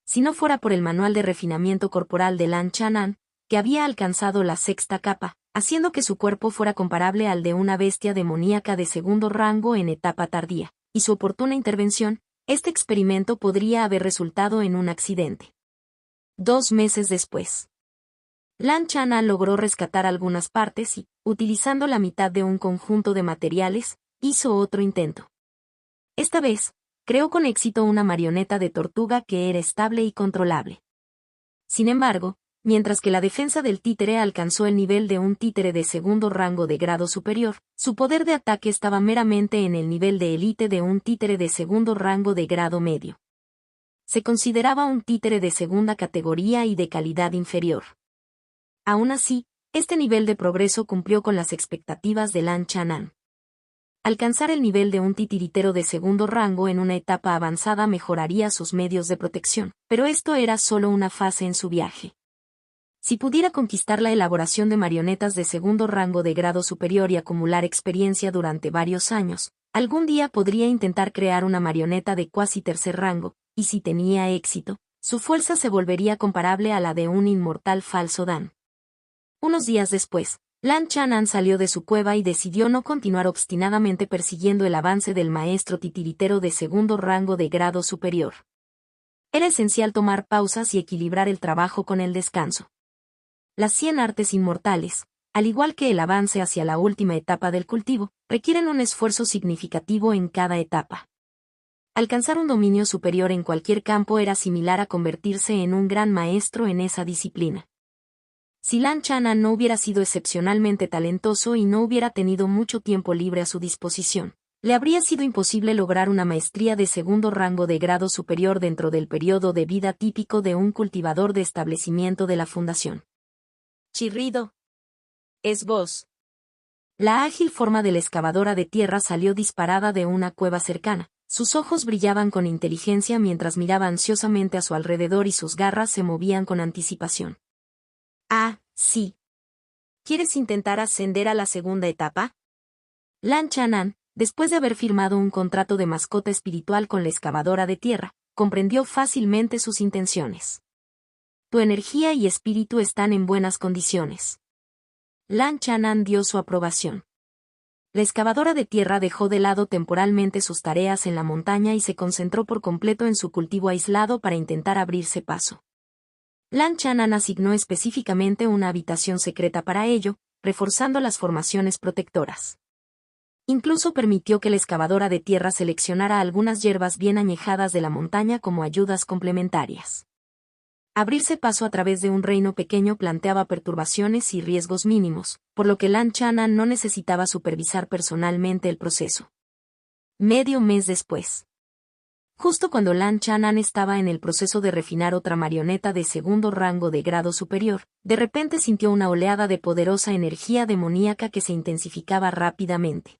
Si no fuera por el manual de refinamiento corporal de Lan Chanan, que había alcanzado la 6ª capa, haciendo que su cuerpo fuera comparable al de una bestia demoníaca de segundo rango en etapa tardía, y su oportuna intervención, este experimento podría haber resultado en un accidente. 2 meses después, Lan Chanan logró rescatar algunas partes y, utilizando la mitad de un conjunto de materiales, hizo otro intento. Esta vez, creó con éxito una marioneta de tortuga que era estable y controlable. Sin embargo, mientras que la defensa del títere alcanzó el nivel de un títere de segundo rango de grado superior, su poder de ataque estaba meramente en el nivel de élite de un títere de segundo rango de grado medio. Se consideraba un títere de segunda categoría y de calidad inferior. Aún así, este nivel de progreso cumplió con las expectativas de Lan Chanan. Alcanzar el nivel de un titiritero de segundo rango en una etapa avanzada mejoraría sus medios de protección, pero esto era solo una fase en su viaje. Si pudiera conquistar la elaboración de marionetas de segundo rango de grado superior y acumular experiencia durante varios años, algún día podría intentar crear una marioneta de cuasi tercer rango, y si tenía éxito, su fuerza se volvería comparable a la de un inmortal falso Dan. Unos días después, Lan Chanan salió de su cueva y decidió no continuar obstinadamente persiguiendo el avance del maestro titiritero de segundo rango de grado superior. Era esencial tomar pausas y equilibrar el trabajo con el descanso. Las 100 artes inmortales, al igual que el avance hacia la última etapa del cultivo, requieren un esfuerzo significativo en cada etapa. Alcanzar un dominio superior en cualquier campo era similar a convertirse en un gran maestro en esa disciplina. Si Lan Chanan no hubiera sido excepcionalmente talentoso y no hubiera tenido mucho tiempo libre a su disposición, le habría sido imposible lograr una maestría de segundo rango de grado superior dentro del periodo de vida típico de un cultivador de establecimiento de la fundación. Chirrido. Es vos. La ágil forma de la excavadora de tierra salió disparada de una cueva cercana. Sus ojos brillaban con inteligencia mientras miraba ansiosamente a su alrededor y sus garras se movían con anticipación. Ah, sí. ¿Quieres intentar ascender a la segunda etapa? Lan Chanan, después de haber firmado un contrato de mascota espiritual con la excavadora de tierra, comprendió fácilmente sus intenciones. Tu energía y espíritu están en buenas condiciones. Lan Chanan dio su aprobación. La excavadora de tierra dejó de lado temporalmente sus tareas en la montaña y se concentró por completo en su cultivo aislado para intentar abrirse paso. Lan Chanan asignó específicamente una habitación secreta para ello, reforzando las formaciones protectoras. Incluso permitió que la excavadora de tierra seleccionara algunas hierbas bien añejadas de la montaña como ayudas complementarias. Abrirse paso a través de un reino pequeño planteaba perturbaciones y riesgos mínimos, por lo que Lan Chanan no necesitaba supervisar personalmente el proceso. Medio mes después. Justo cuando Lan Chanan estaba en el proceso de refinar otra marioneta de segundo rango de grado superior, de repente sintió una oleada de poderosa energía demoníaca que se intensificaba rápidamente.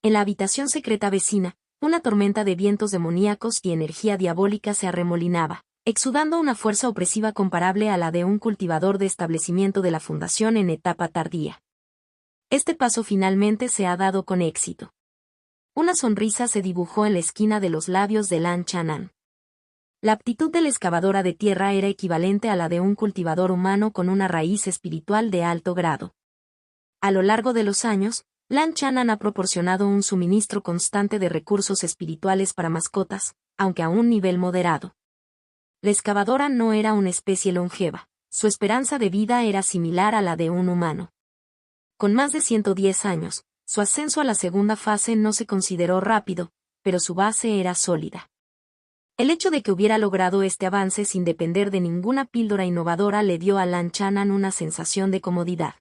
En la habitación secreta vecina, una tormenta de vientos demoníacos y energía diabólica se arremolinaba, exudando una fuerza opresiva comparable a la de un cultivador de establecimiento de la fundación en etapa tardía. Este paso finalmente se ha dado con éxito. Una sonrisa se dibujó en la esquina de los labios de Lan Chanan. La aptitud de la excavadora de tierra era equivalente a la de un cultivador humano con una raíz espiritual de alto grado. A lo largo de los años, Lan Chanan ha proporcionado un suministro constante de recursos espirituales para mascotas, aunque a un nivel moderado. La excavadora no era una especie longeva, su esperanza de vida era similar a la de un humano. Con más de 110 años, su ascenso a la segunda fase no se consideró rápido, pero su base era sólida. El hecho de que hubiera logrado este avance sin depender de ninguna píldora innovadora le dio a Lan Chanan una sensación de comodidad.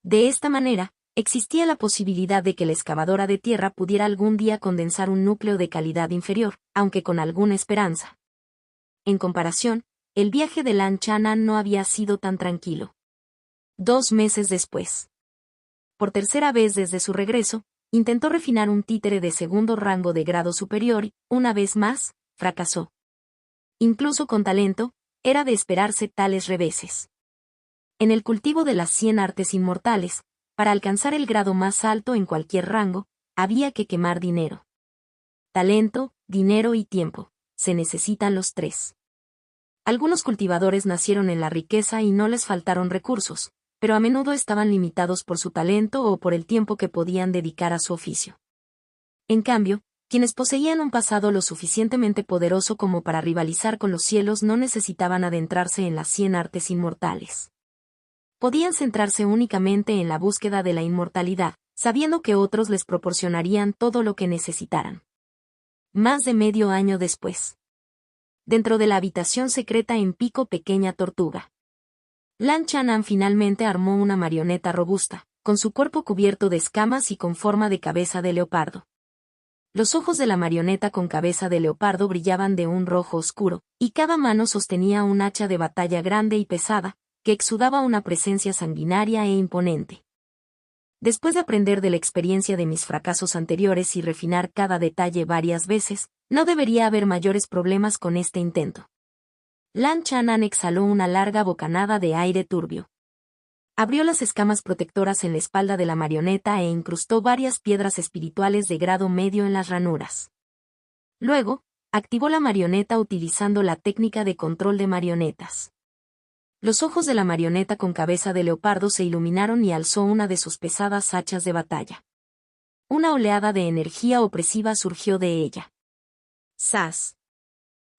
De esta manera, existía la posibilidad de que la excavadora de tierra pudiera algún día condensar un núcleo de calidad inferior, aunque con alguna esperanza. En comparación, el viaje de Lan Chanan no había sido tan tranquilo. 2 meses después. Por tercera vez desde su regreso, intentó refinar un títere de segundo rango de grado superior y, una vez más, fracasó. Incluso con talento, era de esperarse tales reveses. En el cultivo de las 100 artes inmortales, para alcanzar el grado más alto en cualquier rango, había que quemar dinero. Talento, dinero y tiempo, se necesitan los tres. Algunos cultivadores nacieron en la riqueza y no les faltaron recursos, pero a menudo estaban limitados por su talento o por el tiempo que podían dedicar a su oficio. En cambio, quienes poseían un pasado lo suficientemente poderoso como para rivalizar con los cielos no necesitaban adentrarse en las 100 artes inmortales. Podían centrarse únicamente en la búsqueda de la inmortalidad, sabiendo que otros les proporcionarían todo lo que necesitaran. Más de medio año después. Dentro de la habitación secreta en Pico Pequeña Tortuga. Lan Chanan finalmente armó una marioneta robusta, con su cuerpo cubierto de escamas y con forma de cabeza de leopardo. Los ojos de la marioneta con cabeza de leopardo brillaban de un rojo oscuro, y cada mano sostenía un hacha de batalla grande y pesada, que exudaba una presencia sanguinaria e imponente. Después de aprender de la experiencia de mis fracasos anteriores y refinar cada detalle varias veces, no debería haber mayores problemas con este intento. Lan Chanan exhaló una larga bocanada de aire turbio. Abrió las escamas protectoras en la espalda de la marioneta e incrustó varias piedras espirituales de grado medio en las ranuras. Luego, activó la marioneta utilizando la técnica de control de marionetas. Los ojos de la marioneta con cabeza de leopardo se iluminaron y alzó una de sus pesadas hachas de batalla. Una oleada de energía opresiva surgió de ella. ¡Zas!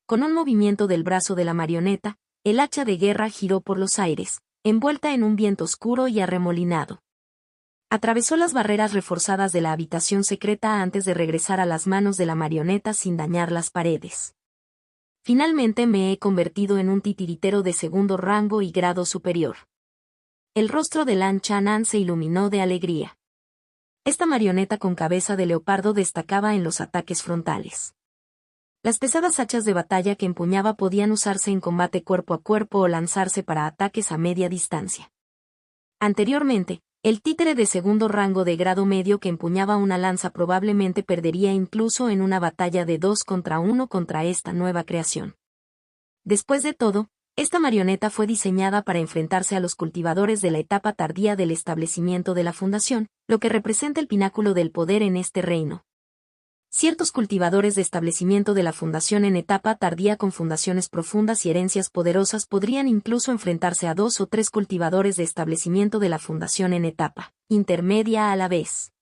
Con un movimiento del brazo de la marioneta, el hacha de guerra giró por los aires, envuelta en un viento oscuro y arremolinado. Atravesó las barreras reforzadas de la habitación secreta antes de regresar a las manos de la marioneta sin dañar las paredes. Finalmente me he convertido en un titiritero de segundo rango y grado superior. El rostro de Lan Chanan se iluminó de alegría. Esta marioneta con cabeza de leopardo destacaba en los ataques frontales. Las pesadas hachas de batalla que empuñaba podían usarse en combate cuerpo a cuerpo o lanzarse para ataques a media distancia. Anteriormente, el títere de segundo rango de grado medio que empuñaba una lanza probablemente perdería incluso en una batalla de 2 contra 1 contra esta nueva creación. Después de todo, esta marioneta fue diseñada para enfrentarse a los cultivadores de la etapa tardía del establecimiento de la fundación, lo que representa el pináculo del poder en este reino. Ciertos cultivadores de establecimiento de la fundación en etapa tardía con fundaciones profundas y herencias poderosas podrían incluso enfrentarse a 2 o 3 cultivadores de establecimiento de la fundación en etapa intermedia a la vez.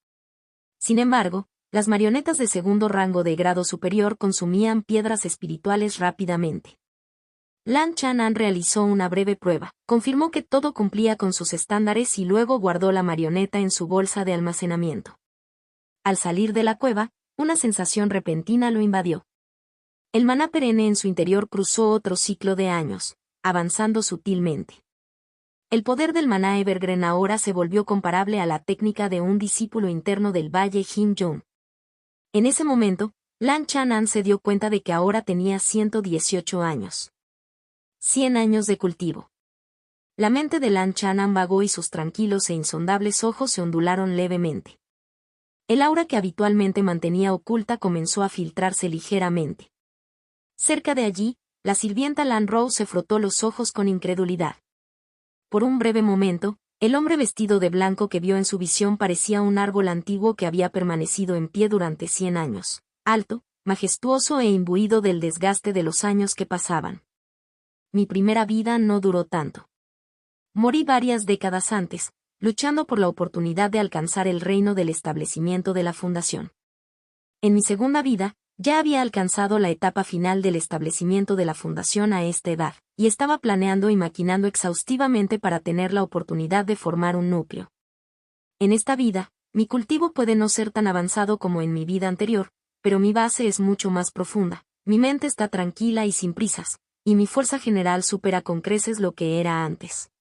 Sin embargo, las marionetas de segundo rango de grado superior consumían piedras espirituales rápidamente. Lan Chanan realizó una breve prueba, confirmó que todo cumplía con sus estándares y luego guardó la marioneta en su bolsa de almacenamiento. Al salir de la cueva, una sensación repentina lo invadió. El maná perenne en su interior cruzó otro ciclo de años, avanzando sutilmente. El poder del maná evergreen ahora se volvió comparable a la técnica de un discípulo interno del Valle Jin Yun. En ese momento, Lan Chanan se dio cuenta de que ahora tenía 118 años. 100 años de cultivo. La mente de Lan Chanan vagó y sus tranquilos e insondables ojos se ondularon levemente. El aura que habitualmente mantenía oculta comenzó a filtrarse ligeramente. Cerca de allí, la sirvienta Lan Rose se frotó los ojos con incredulidad. Por un breve momento, el hombre vestido de blanco que vio en su visión parecía un árbol antiguo que había permanecido en pie durante 100 años, alto, majestuoso e imbuido del desgaste de los años que pasaban. Mi primera vida no duró tanto. Morí varias décadas antes, luchando por la oportunidad de alcanzar el reino del establecimiento de la fundación. En mi segunda vida, ya había alcanzado la etapa final del establecimiento de la fundación a esta edad, y estaba planeando y maquinando exhaustivamente para tener la oportunidad de formar un núcleo. En esta vida, mi cultivo puede no ser tan avanzado como en mi vida anterior, pero mi base es mucho más profunda, mi mente está tranquila y sin prisas, y mi fuerza general supera con creces lo que era antes.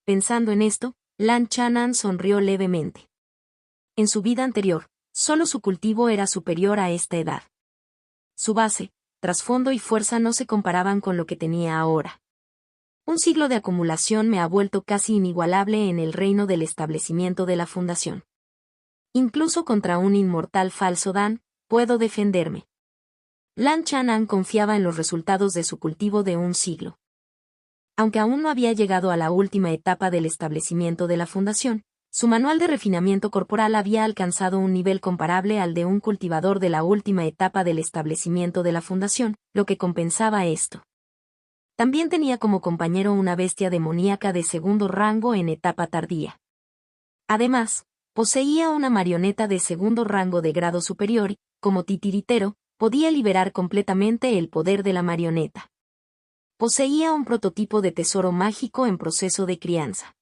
Pensando en esto, Lan Chanan sonrió levemente. En su vida anterior, solo su cultivo era superior a esta edad. Su base, trasfondo y fuerza no se comparaban con lo que tenía ahora. Un siglo de acumulación me ha vuelto casi inigualable en el reino del establecimiento de la fundación. Incluso contra un inmortal falso Dan, puedo defenderme. Lan Chanan confiaba en los resultados de su cultivo de un siglo. Aunque aún no había llegado a la última etapa del establecimiento de la fundación, su manual de refinamiento corporal había alcanzado un nivel comparable al de un cultivador de la última etapa del establecimiento de la fundación, lo que compensaba esto. También tenía como compañero una bestia demoníaca de segundo rango en etapa tardía. Además, poseía una marioneta de segundo rango de grado superior y, como titiritero, podía liberar completamente el poder de la marioneta. Poseía un prototipo de tesoro mágico en proceso de crianza.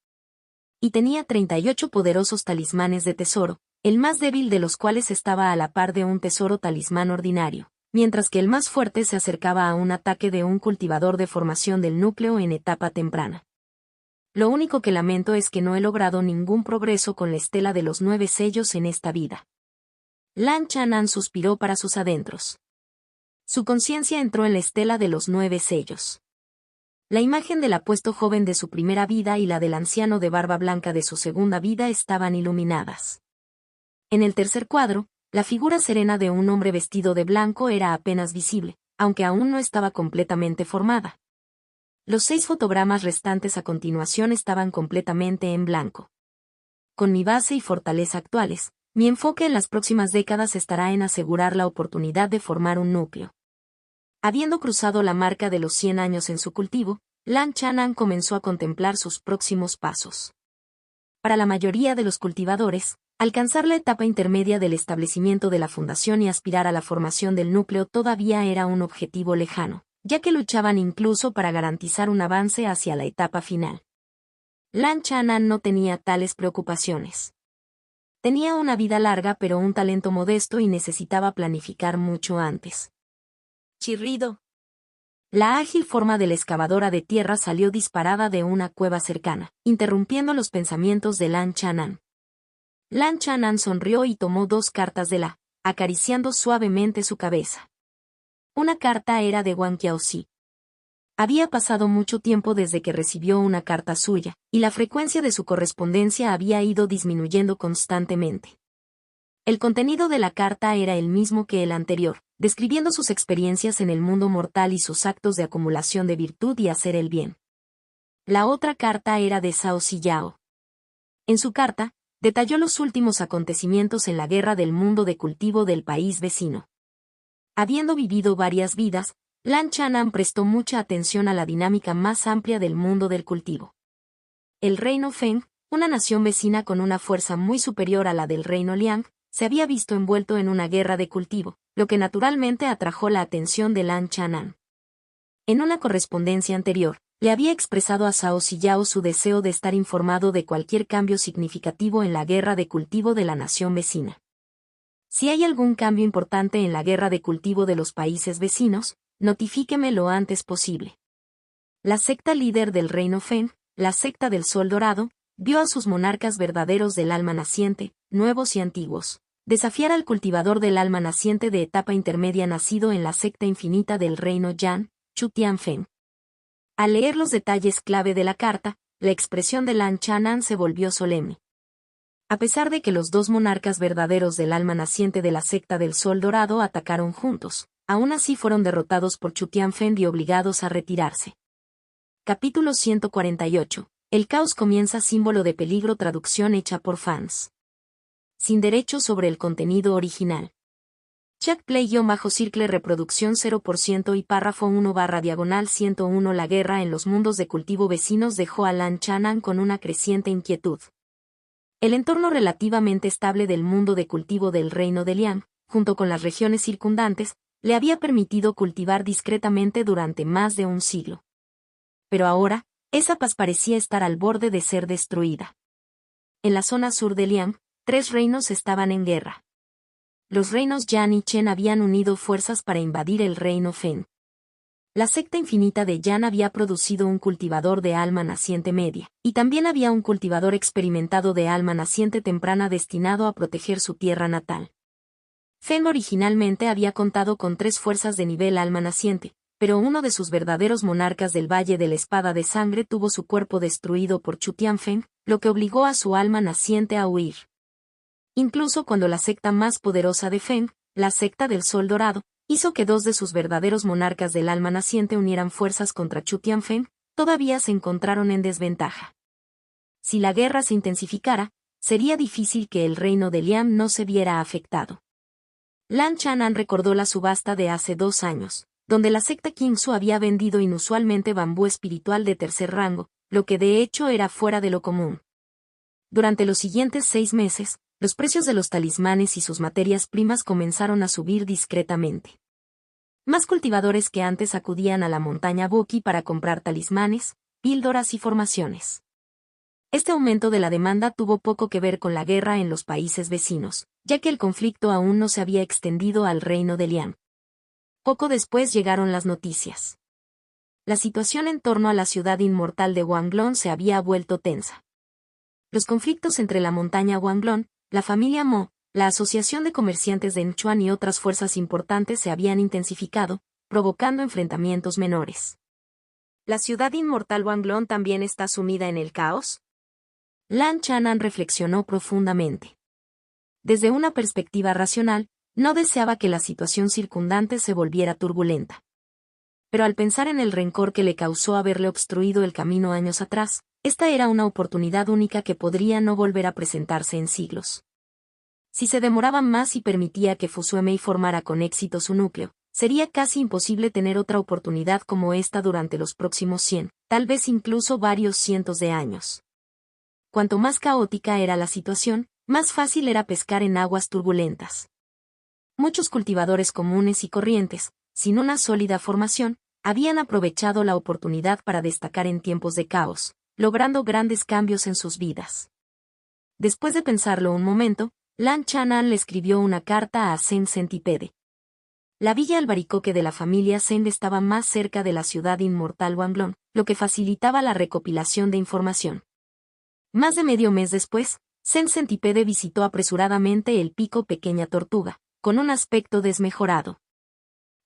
Y tenía 38 poderosos talismanes de tesoro, el más débil de los cuales estaba a la par de un tesoro talismán ordinario, mientras que el más fuerte se acercaba a un ataque de un cultivador de formación del núcleo en etapa temprana. Lo único que lamento es que no he logrado ningún progreso con la estela de los 9 sellos en esta vida. Lan Chanan suspiró para sus adentros. Su conciencia entró en la estela de los 9 sellos. La imagen del apuesto joven de su primera vida y la del anciano de barba blanca de su segunda vida estaban iluminadas. En el tercer cuadro, la figura serena de un hombre vestido de blanco era apenas visible, aunque aún no estaba completamente formada. Los 6 fotogramas restantes a continuación estaban completamente en blanco. Con mi base y fortaleza actuales, mi enfoque en las próximas décadas estará en asegurar la oportunidad de formar un núcleo. Habiendo cruzado la marca de los 100 años en su cultivo, Lan Chanan comenzó a contemplar sus próximos pasos. Para la mayoría de los cultivadores, alcanzar la etapa intermedia del establecimiento de la fundación y aspirar a la formación del núcleo todavía era un objetivo lejano, ya que luchaban incluso para garantizar un avance hacia la etapa final. Lan Chanan no tenía tales preocupaciones. Tenía una vida larga pero un talento modesto y necesitaba planificar mucho antes. Chirrido. La ágil forma de la excavadora de tierra salió disparada de una cueva cercana, interrumpiendo los pensamientos de Lan Chanan. Lan Chanan sonrió y tomó 2 cartas de la, acariciando suavemente su cabeza. Una carta era de Wang Qiaozi. Había pasado mucho tiempo desde que recibió una carta suya, y la frecuencia de su correspondencia había ido disminuyendo constantemente. El contenido de la carta era el mismo que el anterior, describiendo sus experiencias en el mundo mortal y sus actos de acumulación de virtud y hacer el bien. La otra carta era de Zhao Ziyao. En su carta, detalló los últimos acontecimientos en la guerra del mundo de cultivo del país vecino. Habiendo vivido varias vidas, Lan Chanan prestó mucha atención a la dinámica más amplia del mundo del cultivo. El reino Feng, una nación vecina con una fuerza muy superior a la del reino Liang, se había visto envuelto en una guerra de cultivo, lo que naturalmente atrajo la atención de Lan Chanan. En una correspondencia anterior, le había expresado a Zhao Ziyao su deseo de estar informado de cualquier cambio significativo en la guerra de cultivo de la nación vecina. Si hay algún cambio importante en la guerra de cultivo de los países vecinos, notifíqueme lo antes posible. La secta líder del reino Feng, la secta del Sol Dorado, vio a sus monarcas verdaderos del alma naciente, nuevos y antiguos, desafiar al cultivador del alma naciente de etapa intermedia nacido en la secta infinita del reino Yan, Chu Tianfeng. Al leer los detalles clave de la carta, la expresión de Lan Chanan se volvió solemne. A pesar de que los 2 monarcas verdaderos del alma naciente de la secta del Sol Dorado atacaron juntos, aún así fueron derrotados por Chu Tianfeng y obligados a retirarse. Capítulo 148. El caos comienza. Símbolo de peligro. Traducción hecha por fans. Sin derechos sobre el contenido original. Jack Play-Circle reproducción 0% y párrafo 1/101. La guerra en los mundos de cultivo vecinos dejó a Lan Chanan con una creciente inquietud. El entorno relativamente estable del mundo de cultivo del reino de Liang, junto con las regiones circundantes, le había permitido cultivar discretamente durante más de un siglo. Pero ahora, esa paz parecía estar al borde de ser destruida. En la zona sur de Liang, 3 reinos estaban en guerra. Los reinos Yan y Chen habían unido fuerzas para invadir el reino Feng. La secta infinita de Yan había producido un cultivador de alma naciente media, y también había un cultivador experimentado de alma naciente temprana destinado a proteger su tierra natal. Feng originalmente había contado con 3 fuerzas de nivel alma naciente, pero uno de sus verdaderos monarcas del Valle de la Espada de Sangre tuvo su cuerpo destruido por Chu Tianfeng, lo que obligó a su alma naciente a huir. Incluso cuando la secta más poderosa de Feng, la secta del Sol Dorado, hizo que 2 de sus verdaderos monarcas del alma naciente unieran fuerzas contra Chu Tianfeng, todavía se encontraron en desventaja. Si la guerra se intensificara, sería difícil que el reino de Liang no se viera afectado. Lan Chanan recordó la subasta de hace 2 años, donde la secta Kingsu había vendido inusualmente bambú espiritual de tercer rango, lo que de hecho era fuera de lo común. Durante los siguientes 6 meses, los precios de los talismanes y sus materias primas comenzaron a subir discretamente. Más cultivadores que antes acudían a la montaña Boki para comprar talismanes, píldoras y formaciones. Este aumento de la demanda tuvo poco que ver con la guerra en los países vecinos, ya que el conflicto aún no se había extendido al reino de Lian. Poco después llegaron las noticias. La situación en torno a la ciudad inmortal de Wanglong se había vuelto tensa. Los conflictos entre la montaña Wanglong, la familia Mo, la Asociación de Comerciantes de Enchuan y otras fuerzas importantes se habían intensificado, provocando enfrentamientos menores. ¿La ciudad inmortal Wanglong también está sumida en el caos? Lan Chanan reflexionó profundamente. Desde una perspectiva racional, no deseaba que la situación circundante se volviera turbulenta. Pero al pensar en el rencor que le causó haberle obstruido el camino años atrás, esta era una oportunidad única que podría no volver a presentarse en siglos. Si se demoraba más y permitía que Fusuemei formara con éxito su núcleo, sería casi imposible tener otra oportunidad como esta durante los próximos 100, tal vez incluso varios cientos de años. Cuanto más caótica era la situación, más fácil era pescar en aguas turbulentas. Muchos cultivadores comunes y corrientes, sin una sólida formación, habían aprovechado la oportunidad para destacar en tiempos de caos, logrando grandes cambios en sus vidas. Después de pensarlo un momento, Lan Chanan le escribió una carta a Sen Centipede. La villa albaricoque de la familia Sen estaba más cerca de la ciudad inmortal Wanglong, lo que facilitaba la recopilación de información. Más de medio mes después, Sen Centipede visitó apresuradamente el pico Pequeña Tortuga, con un aspecto desmejorado.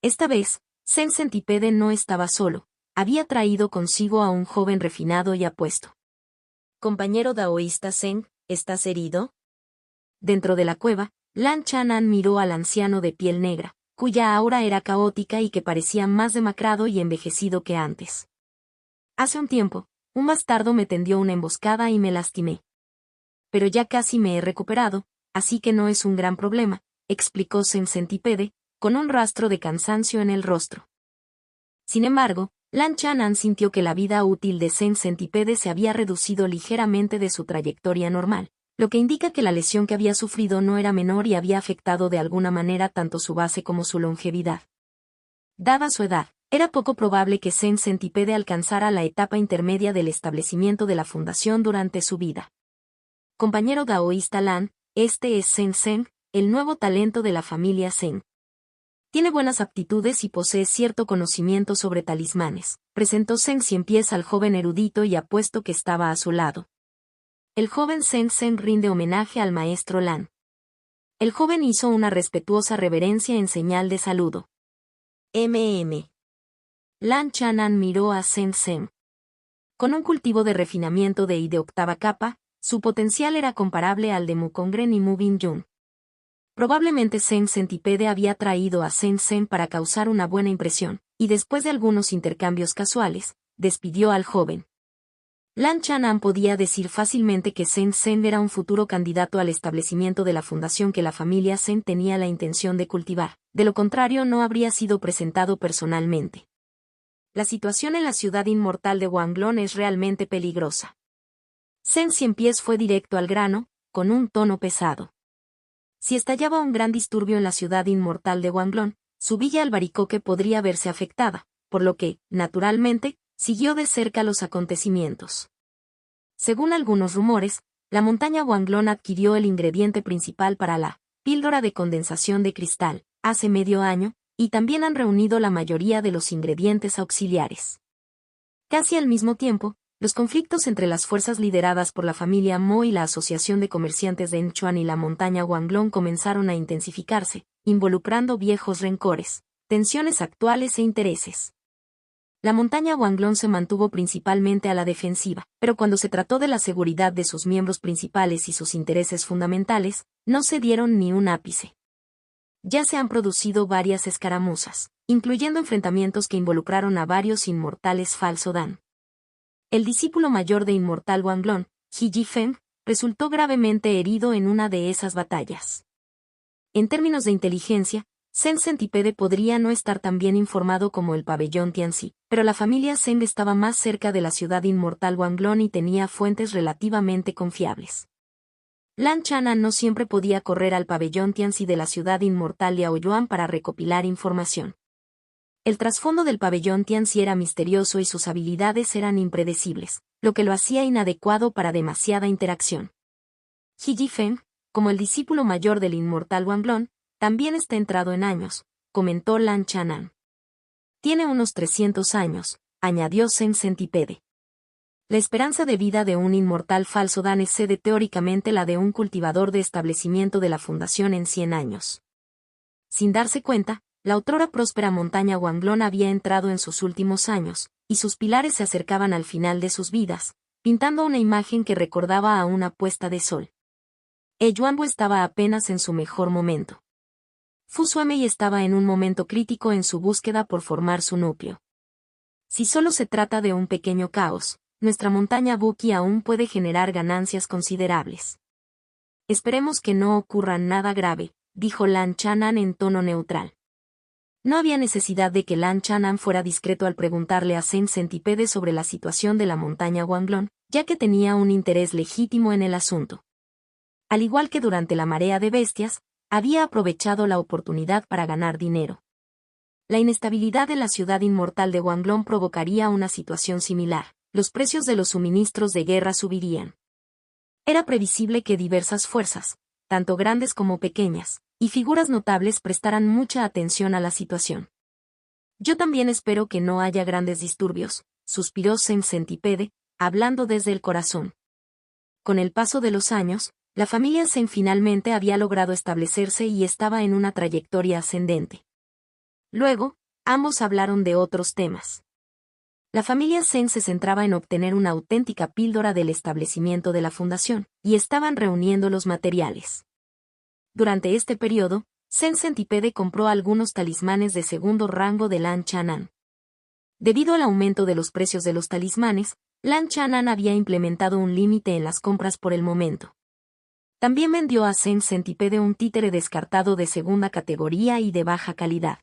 Esta vez, Sen Centipede no estaba solo, había traído consigo a un joven refinado y apuesto. «Compañero daoísta Sen, ¿estás herido?» Dentro de la cueva, Lan Chanan miró al anciano de piel negra, cuya aura era caótica y que parecía más demacrado y envejecido que antes. «Hace un tiempo, un bastardo me tendió una emboscada y me lastimé. Pero ya casi me he recuperado, así que no es un gran problema», explicó Sen Centipede, con un rastro de cansancio en el rostro. Sin embargo, Lan Chanan sintió que la vida útil de Sen Centipede se había reducido ligeramente de su trayectoria normal, lo que indica que la lesión que había sufrido no era menor y había afectado de alguna manera tanto su base como su longevidad. Dada su edad, era poco probable que Sen Centipede alcanzara la etapa intermedia del establecimiento de la fundación durante su vida. «Compañero daoísta Lan, este es Sen Zeng, el nuevo talento de la familia Zeng. Tiene buenas aptitudes y posee cierto conocimiento sobre talismanes», presentó Sen Ciempiés al joven erudito y apuesto que estaba a su lado. El joven Sen Zeng rinde homenaje al maestro Lan. El joven hizo una respetuosa reverencia en señal de saludo. Lan Chanan miró a Sen Zeng. Con un cultivo de refinamiento de I de octava capa, su potencial era comparable al de Mukongren y Mu Bin-yun. Probablemente Sen Centipede había traído a Sen Zeng para causar una buena impresión, y después de algunos intercambios casuales, despidió al joven. Lan Chanan podía decir fácilmente que Sen Zeng era un futuro candidato al establecimiento de la fundación que la familia Zeng tenía la intención de cultivar, de lo contrario no habría sido presentado personalmente. La situación en la ciudad inmortal de Wanglong es realmente peligrosa. Sen Ciempiés fue directo al grano, con un tono pesado. Si estallaba un gran disturbio en la ciudad inmortal de Wanglong, su villa albaricoque podría verse afectada, por lo que, naturalmente, siguió de cerca los acontecimientos. Según algunos rumores, la montaña Wanglong adquirió el ingrediente principal para la píldora de condensación de cristal, hace medio año, y también han reunido la mayoría de los ingredientes auxiliares. Casi al mismo tiempo, los conflictos entre las fuerzas lideradas por la familia Mo y la Asociación de Comerciantes de Enchuan y la montaña Wanglong comenzaron a intensificarse, involucrando viejos rencores, tensiones actuales e intereses. La montaña Wanglong se mantuvo principalmente a la defensiva, pero cuando se trató de la seguridad de sus miembros principales y sus intereses fundamentales, no cedieron ni un ápice. Ya se han producido varias escaramuzas, incluyendo enfrentamientos que involucraron a varios inmortales falso Dan. El discípulo mayor de Inmortal Wanglong, He Jifeng, resultó gravemente herido en una de esas batallas. En términos de inteligencia, Sen Centipede podría no estar tan bien informado como el pabellón Tianxi, pero la familia Zeng estaba más cerca de la ciudad inmortal Wanglong y tenía fuentes relativamente confiables. Lan Chanan no siempre podía correr al pabellón Tianxi de la ciudad inmortal Liaoyuan para recopilar información. El trasfondo del pabellón Tianxi era misterioso y sus habilidades eran impredecibles, lo que lo hacía inadecuado para demasiada interacción. He Yifeng, como el discípulo mayor del inmortal Wanglong, también está entrado en años, comentó Lan Chanan. Tiene unos 300 años, añadió Sen Centipede. La esperanza de vida de un inmortal falso Dan excede teóricamente la de un cultivador de establecimiento de la fundación en 100 años. Sin darse cuenta, la otrora próspera montaña Wanglong había entrado en sus últimos años, y sus pilares se acercaban al final de sus vidas, pintando una imagen que recordaba a una puesta de sol. Yuanbo estaba apenas en su mejor momento. Fu Suemei estaba en un momento crítico en su búsqueda por formar su núcleo. Si solo se trata de un pequeño caos, nuestra montaña Buki aún puede generar ganancias considerables. Esperemos que no ocurra nada grave, dijo Lan Chanan en tono neutral. No había necesidad de que Lan Chanan fuera discreto al preguntarle a Sen Centipede sobre la situación de la montaña Wanglong, ya que tenía un interés legítimo en el asunto. Al igual que durante la marea de bestias, había aprovechado la oportunidad para ganar dinero. La inestabilidad de la ciudad inmortal de Wanglong provocaría una situación similar. Los precios de los suministros de guerra subirían. Era previsible que diversas fuerzas, tanto grandes como pequeñas, y figuras notables prestaran mucha atención a la situación. Yo también espero que no haya grandes disturbios, suspiró Sen Centipede, hablando desde el corazón. Con el paso de los años, la familia Sen finalmente había logrado establecerse y estaba en una trayectoria ascendente. Luego, ambos hablaron de otros temas. La familia Sen se centraba en obtener una auténtica píldora del establecimiento de la fundación, y estaban reuniendo los materiales. Durante este periodo, Sen Centipede compró algunos talismanes de segundo rango de Lan Chanan. Debido al aumento de los precios de los talismanes, Lan Chanan había implementado un límite en las compras por el momento. También vendió a Sen Centipede un títere descartado de segunda categoría y de baja calidad.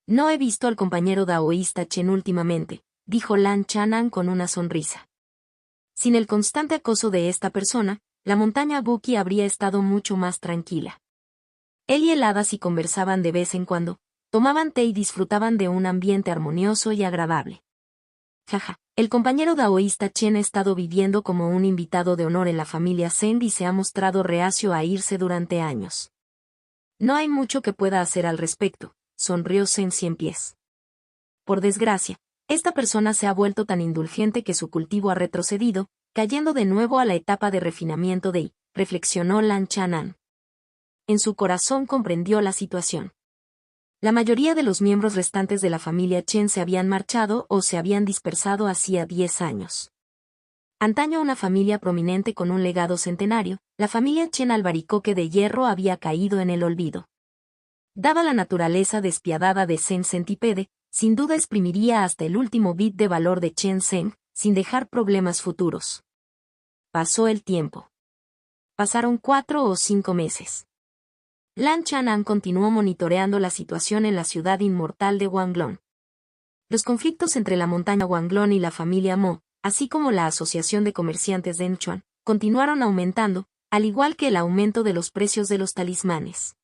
No he visto al compañero daoísta Chen últimamente, dijo Lan Chanan con una sonrisa. Sin el constante acoso de esta persona, la montaña Buki habría estado mucho más tranquila. Él y el hada sí conversaban de vez en cuando, tomaban té y disfrutaban de un ambiente armonioso y agradable. Jaja, el compañero daoísta Chen ha estado viviendo como un invitado de honor en la familia Zeng y se ha mostrado reacio a irse durante años. No hay mucho que pueda hacer al respecto, sonrió Sen Ciempiés. Por desgracia, esta persona se ha vuelto tan indulgente que su cultivo ha retrocedido, cayendo de nuevo a la etapa de refinamiento de Yi, reflexionó Lan Chanan. En su corazón comprendió la situación. La mayoría de los miembros restantes de la familia Chen se habían marchado o se habían dispersado hacía 10 años. Antaño una familia prominente con un legado centenario, la familia Chen Albaricoque de Hierro había caído en el olvido. Dada la naturaleza despiadada de Sen Centipede, sin duda exprimiría hasta el último bit de valor de Chen Zeng, sin dejar problemas futuros. Pasó el tiempo. Pasaron 4 o 5 meses. Lan Chanan continuó monitoreando la situación en la ciudad inmortal de Wanglong. Los conflictos entre la montaña Wanglong y la familia Mo, así como la Asociación de Comerciantes de Enchuan, continuaron aumentando, al igual que el aumento de los precios de los talismanes.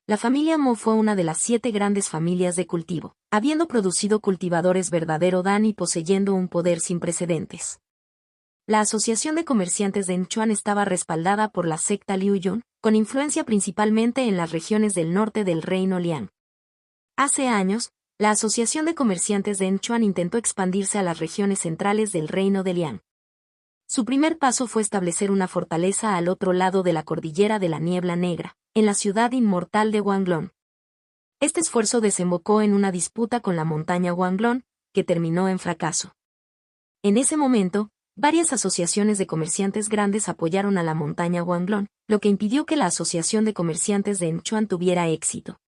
La familia Mo fue una de las 7 grandes familias de cultivo, habiendo producido cultivadores verdadero Dan y poseyendo un poder sin precedentes. La Asociación de Comerciantes de Enchuan estaba respaldada por la secta Liu Yun, con influencia principalmente en las regiones del norte del reino Liang. Hace años, la Asociación de Comerciantes de Enchuan intentó expandirse a las regiones centrales del reino de Liang. Su primer paso fue establecer una fortaleza al otro lado de la cordillera de la Niebla Negra, en la ciudad inmortal de Wanglong. Este esfuerzo desembocó en una disputa con la montaña Wanglong, que terminó en fracaso. En ese momento, varias asociaciones de comerciantes grandes apoyaron a la montaña Wanglong, lo que impidió que la Asociación de Comerciantes de Enchuan tuviera éxito.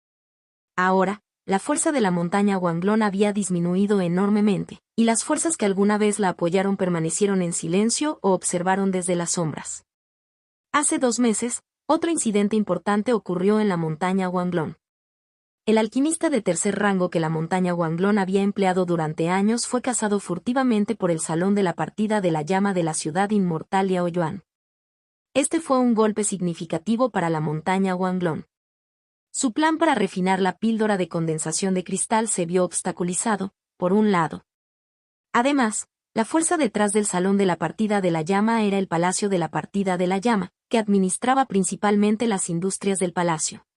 Ahora, la fuerza de la montaña Wanglong había disminuido enormemente, y las fuerzas que alguna vez la apoyaron permanecieron en silencio o observaron desde las sombras. Hace 2 meses, Otro incidente importante ocurrió en la montaña Wanglon. El alquimista de tercer rango que la montaña Wanglon había empleado durante años fue cazado furtivamente por el Salón de la Partida de la Llama de la ciudad inmortal Yaoyuan. Este fue un golpe significativo para la montaña Wanglon. Su plan para refinar la píldora de condensación de cristal se vio obstaculizado, por un lado. Además, la fuerza detrás del Salón de la Partida de la Llama era el Palacio de la Partida de la Llama, que administraba principalmente las industrias del palacio.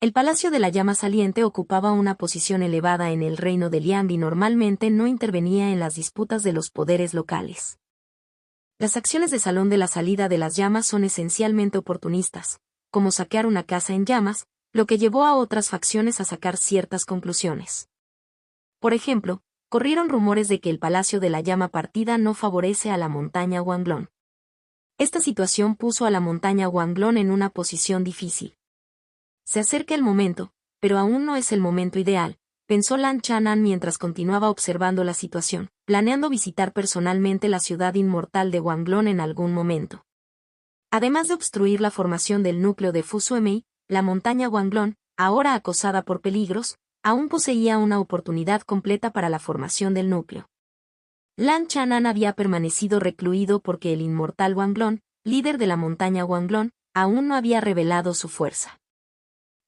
El Palacio de la Llama Saliente ocupaba una posición elevada en el reino de Liang y normalmente no intervenía en las disputas de los poderes locales. Las acciones de Salón de la Salida de las Llamas son esencialmente oportunistas, como saquear una casa en llamas, lo que llevó a otras facciones a sacar ciertas conclusiones. Por ejemplo, corrieron rumores de que el Palacio de la Llama Partida no favorece a la montaña Wanglon. Esta situación puso a la montaña Wanglon en una posición difícil. Se acerca el momento, pero aún no es el momento ideal, pensó Lan Chanan mientras continuaba observando la situación, planeando visitar personalmente la ciudad inmortal de Wanglon en algún momento. Además de obstruir la formación del núcleo de Fusuemei, la montaña Wanglon, ahora acosada por peligros, aún poseía una oportunidad completa para la formación del núcleo. Lan Chanan había permanecido recluido porque el inmortal Wanglon, líder de la montaña Wanglon, aún no había revelado su fuerza.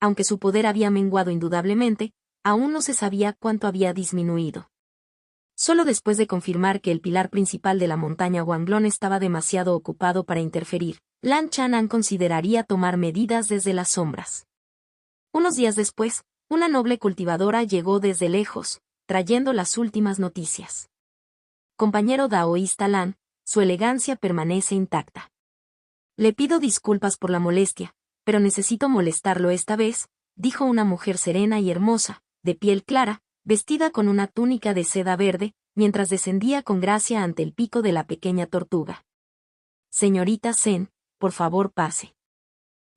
Aunque su poder había menguado indudablemente, aún no se sabía cuánto había disminuido. Solo después de confirmar que el pilar principal de la montaña Wanglon estaba demasiado ocupado para interferir, Lan Chanan consideraría tomar medidas desde las sombras. Unos días después, una noble cultivadora llegó desde lejos, trayendo las últimas noticias. Compañero daoísta Lan, su elegancia permanece intacta. Le pido disculpas por la molestia, pero necesito molestarlo esta vez, dijo una mujer serena y hermosa, de piel clara, vestida con una túnica de seda verde, mientras descendía con gracia ante el pico de la pequeña tortuga. Señorita Zen, por favor pase.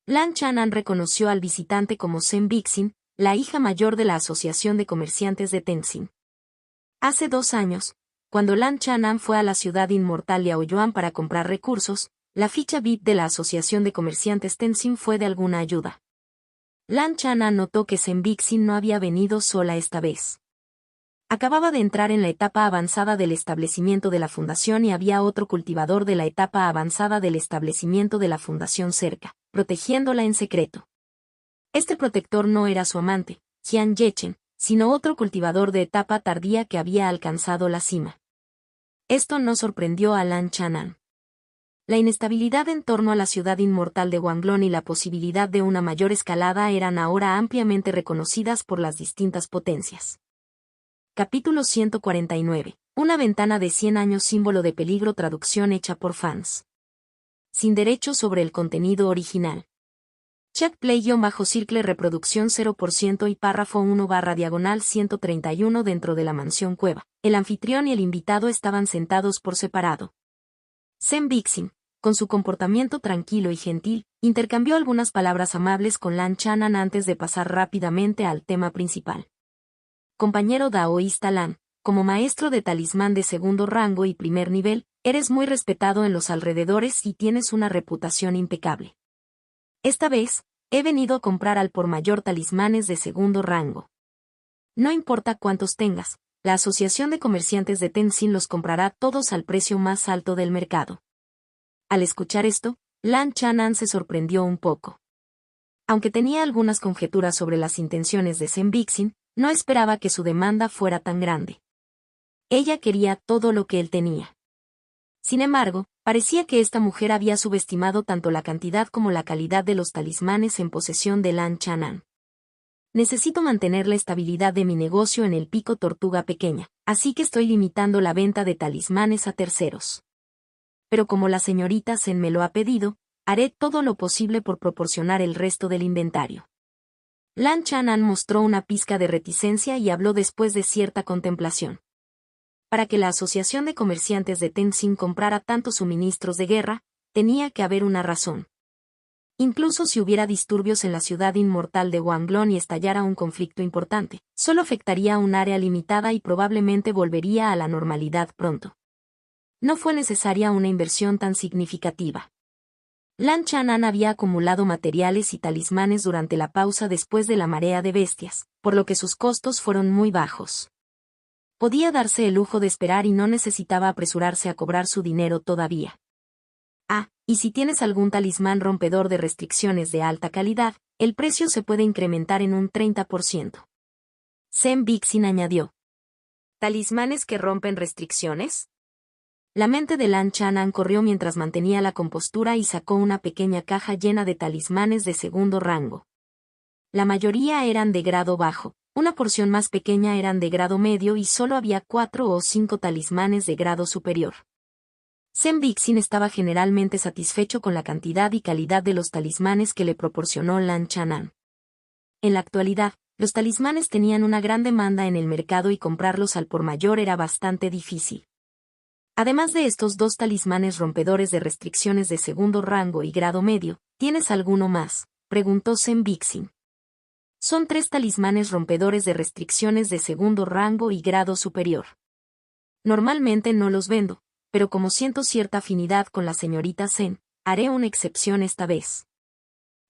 Lan Chanan reconoció al visitante como Zen Bixin, la hija mayor de la Asociación de Comerciantes de Tenzin. Hace 2 años, cuando Lan Chanan fue a la ciudad inmortal Yaoyuan para comprar recursos, la ficha VIP de la Asociación de Comerciantes Tenzin fue de alguna ayuda. Lan Chanan notó que Zen Bixin no había venido sola esta vez. Acababa de entrar en la etapa avanzada del establecimiento de la fundación y había otro cultivador de la etapa avanzada del establecimiento de la fundación cerca, protegiéndola en secreto. Este protector no era su amante, Jian Yechen, sino otro cultivador de etapa tardía que había alcanzado la cima. Esto no sorprendió a Lan Chanan. La inestabilidad en torno a la ciudad inmortal de Wanglon y la posibilidad de una mayor escalada eran ahora ampliamente reconocidas por las distintas potencias. Capítulo 149. Una ventana de 100 años símbolo de peligro. Traducción hecha por fans. Sin derechos sobre el contenido original. Chat play-circle reproducción 0% y párrafo 1/131 dentro de la mansión cueva. El anfitrión y el invitado estaban sentados por separado. Zen Bixin, con su comportamiento tranquilo y gentil, intercambió algunas palabras amables con Lan Chanan antes de pasar rápidamente al tema principal. Compañero daoísta Lan, como maestro de talismán de segundo rango y primer nivel, eres muy respetado en los alrededores y tienes una reputación impecable. Esta vez, he venido a comprar al por mayor talismanes de segundo rango. No importa cuántos tengas, la Asociación de Comerciantes de Tenzin los comprará todos al precio más alto del mercado. Al escuchar esto, Lan Chanan se sorprendió un poco. Aunque tenía algunas conjeturas sobre las intenciones de Zen Bixin, no esperaba que su demanda fuera tan grande. Ella quería todo lo que él tenía. Sin embargo, parecía que esta mujer había subestimado tanto la cantidad como la calidad de los talismanes en posesión de Lan Chanan. Necesito mantener la estabilidad de mi negocio en el pico Tortuga Pequeña, así que estoy limitando la venta de talismanes a terceros. Pero como la señorita Zen me lo ha pedido, haré todo lo posible por proporcionar el resto del inventario. Lan Chanan mostró una pizca de reticencia y habló después de cierta contemplación. Para que la Asociación de Comerciantes de Tenzin comprara tantos suministros de guerra, tenía que haber una razón. Incluso si hubiera disturbios en la ciudad inmortal de Wanglon y estallara un conflicto importante, solo afectaría a un área limitada y probablemente volvería a la normalidad pronto. No fue necesaria una inversión tan significativa. Lan Chanan había acumulado materiales y talismanes durante la pausa después de la marea de bestias, por lo que sus costos fueron muy bajos. Podía darse el lujo de esperar y no necesitaba apresurarse a cobrar su dinero todavía. Ah, y si tienes algún talismán rompedor de restricciones de alta calidad, el precio se puede incrementar en un 30%. Sam Bixin añadió. ¿Talismanes que rompen restricciones? La mente de Lan Chanan corrió mientras mantenía la compostura y sacó una pequeña caja llena de talismanes de segundo rango. La mayoría eran de grado bajo, una porción más pequeña eran de grado medio y solo había 4 o 5 talismanes de grado superior. Sam Bixin estaba generalmente satisfecho con la cantidad y calidad de los talismanes que le proporcionó Lan Chanan. En la actualidad, los talismanes tenían una gran demanda en el mercado y comprarlos al por mayor era bastante difícil. Además de estos 2 talismanes rompedores de restricciones de segundo rango y grado medio, ¿tienes alguno más?, preguntó Sam Bixin. Son 3 talismanes rompedores de restricciones de segundo rango y grado superior. Normalmente no los vendo, pero como siento cierta afinidad con la señorita Zen, haré una excepción esta vez.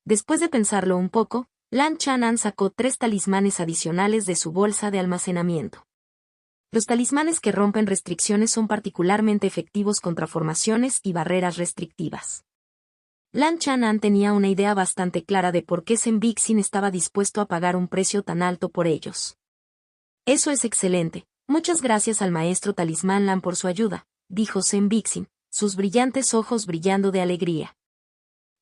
Después de pensarlo un poco, Lan Chanan sacó 3 talismanes adicionales de su bolsa de almacenamiento. Los talismanes que rompen restricciones son particularmente efectivos contra formaciones y barreras restrictivas. Lan Chanan tenía una idea bastante clara de por qué Sam Bixin estaba dispuesto a pagar un precio tan alto por ellos. Eso es excelente, muchas gracias al maestro Talismán Lan por su ayuda, dijo Sam Bixin, sus brillantes ojos brillando de alegría.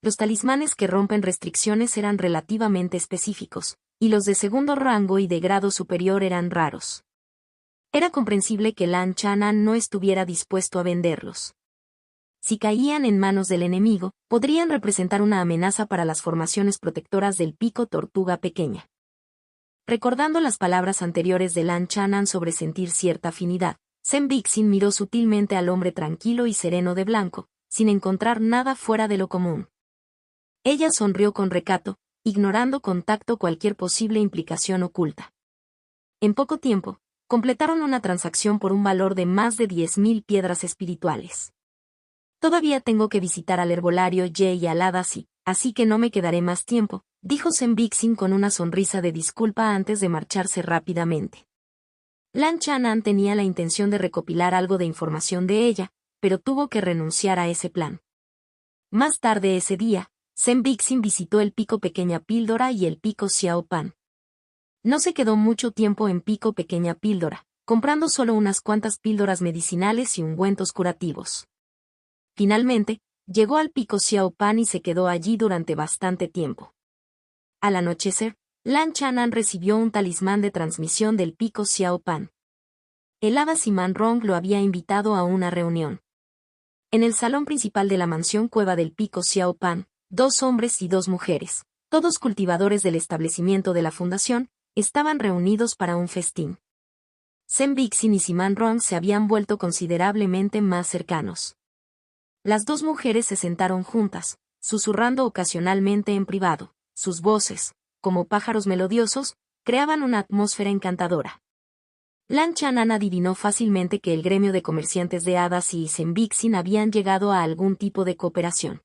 Los talismanes que rompen restricciones eran relativamente específicos, y los de segundo rango y de grado superior eran raros. Era comprensible que Lan Chanan no estuviera dispuesto a venderlos. Si caían en manos del enemigo, podrían representar una amenaza para las formaciones protectoras del pico tortuga pequeña. Recordando las palabras anteriores de Lan Chanan sobre sentir cierta afinidad, Sam Bixin miró sutilmente al hombre tranquilo y sereno de blanco, sin encontrar nada fuera de lo común. Ella sonrió con recato, ignorando con tacto cualquier posible implicación oculta. En poco tiempo, completaron una transacción por un valor de más de 10.000 piedras espirituales. Todavía tengo que visitar al herbolario Ye y al Hadasi, así que no me quedaré más tiempo, dijo Sam Bixin con una sonrisa de disculpa antes de marcharse rápidamente. Lan Chanan tenía la intención de recopilar algo de información de ella, pero tuvo que renunciar a ese plan. Más tarde ese día, Sam Bixin visitó el pico Pequeña Píldora y el pico Xiao Pan. No se quedó mucho tiempo en pico Pequeña Píldora, comprando solo unas cuantas píldoras medicinales y ungüentos curativos. Finalmente, llegó al pico Xiao Pan y se quedó allí durante bastante tiempo. Al anochecer, Lan Chanan recibió un talismán de transmisión del pico Xiao Pan. El hada Siman Rong lo había invitado a una reunión. En el salón principal de la mansión cueva del pico Xiao Pan, 2 hombres y 2 mujeres, todos cultivadores del establecimiento de la fundación, estaban reunidos para un festín. Sam Bixin y Siman Rong se habían vuelto considerablemente más cercanos. Las 2 mujeres se sentaron juntas, susurrando ocasionalmente en privado. Sus voces, como pájaros melodiosos, creaban una atmósfera encantadora. Lan Chanan adivinó fácilmente que el gremio de comerciantes de hadas y Sam Bixin habían llegado a algún tipo de cooperación.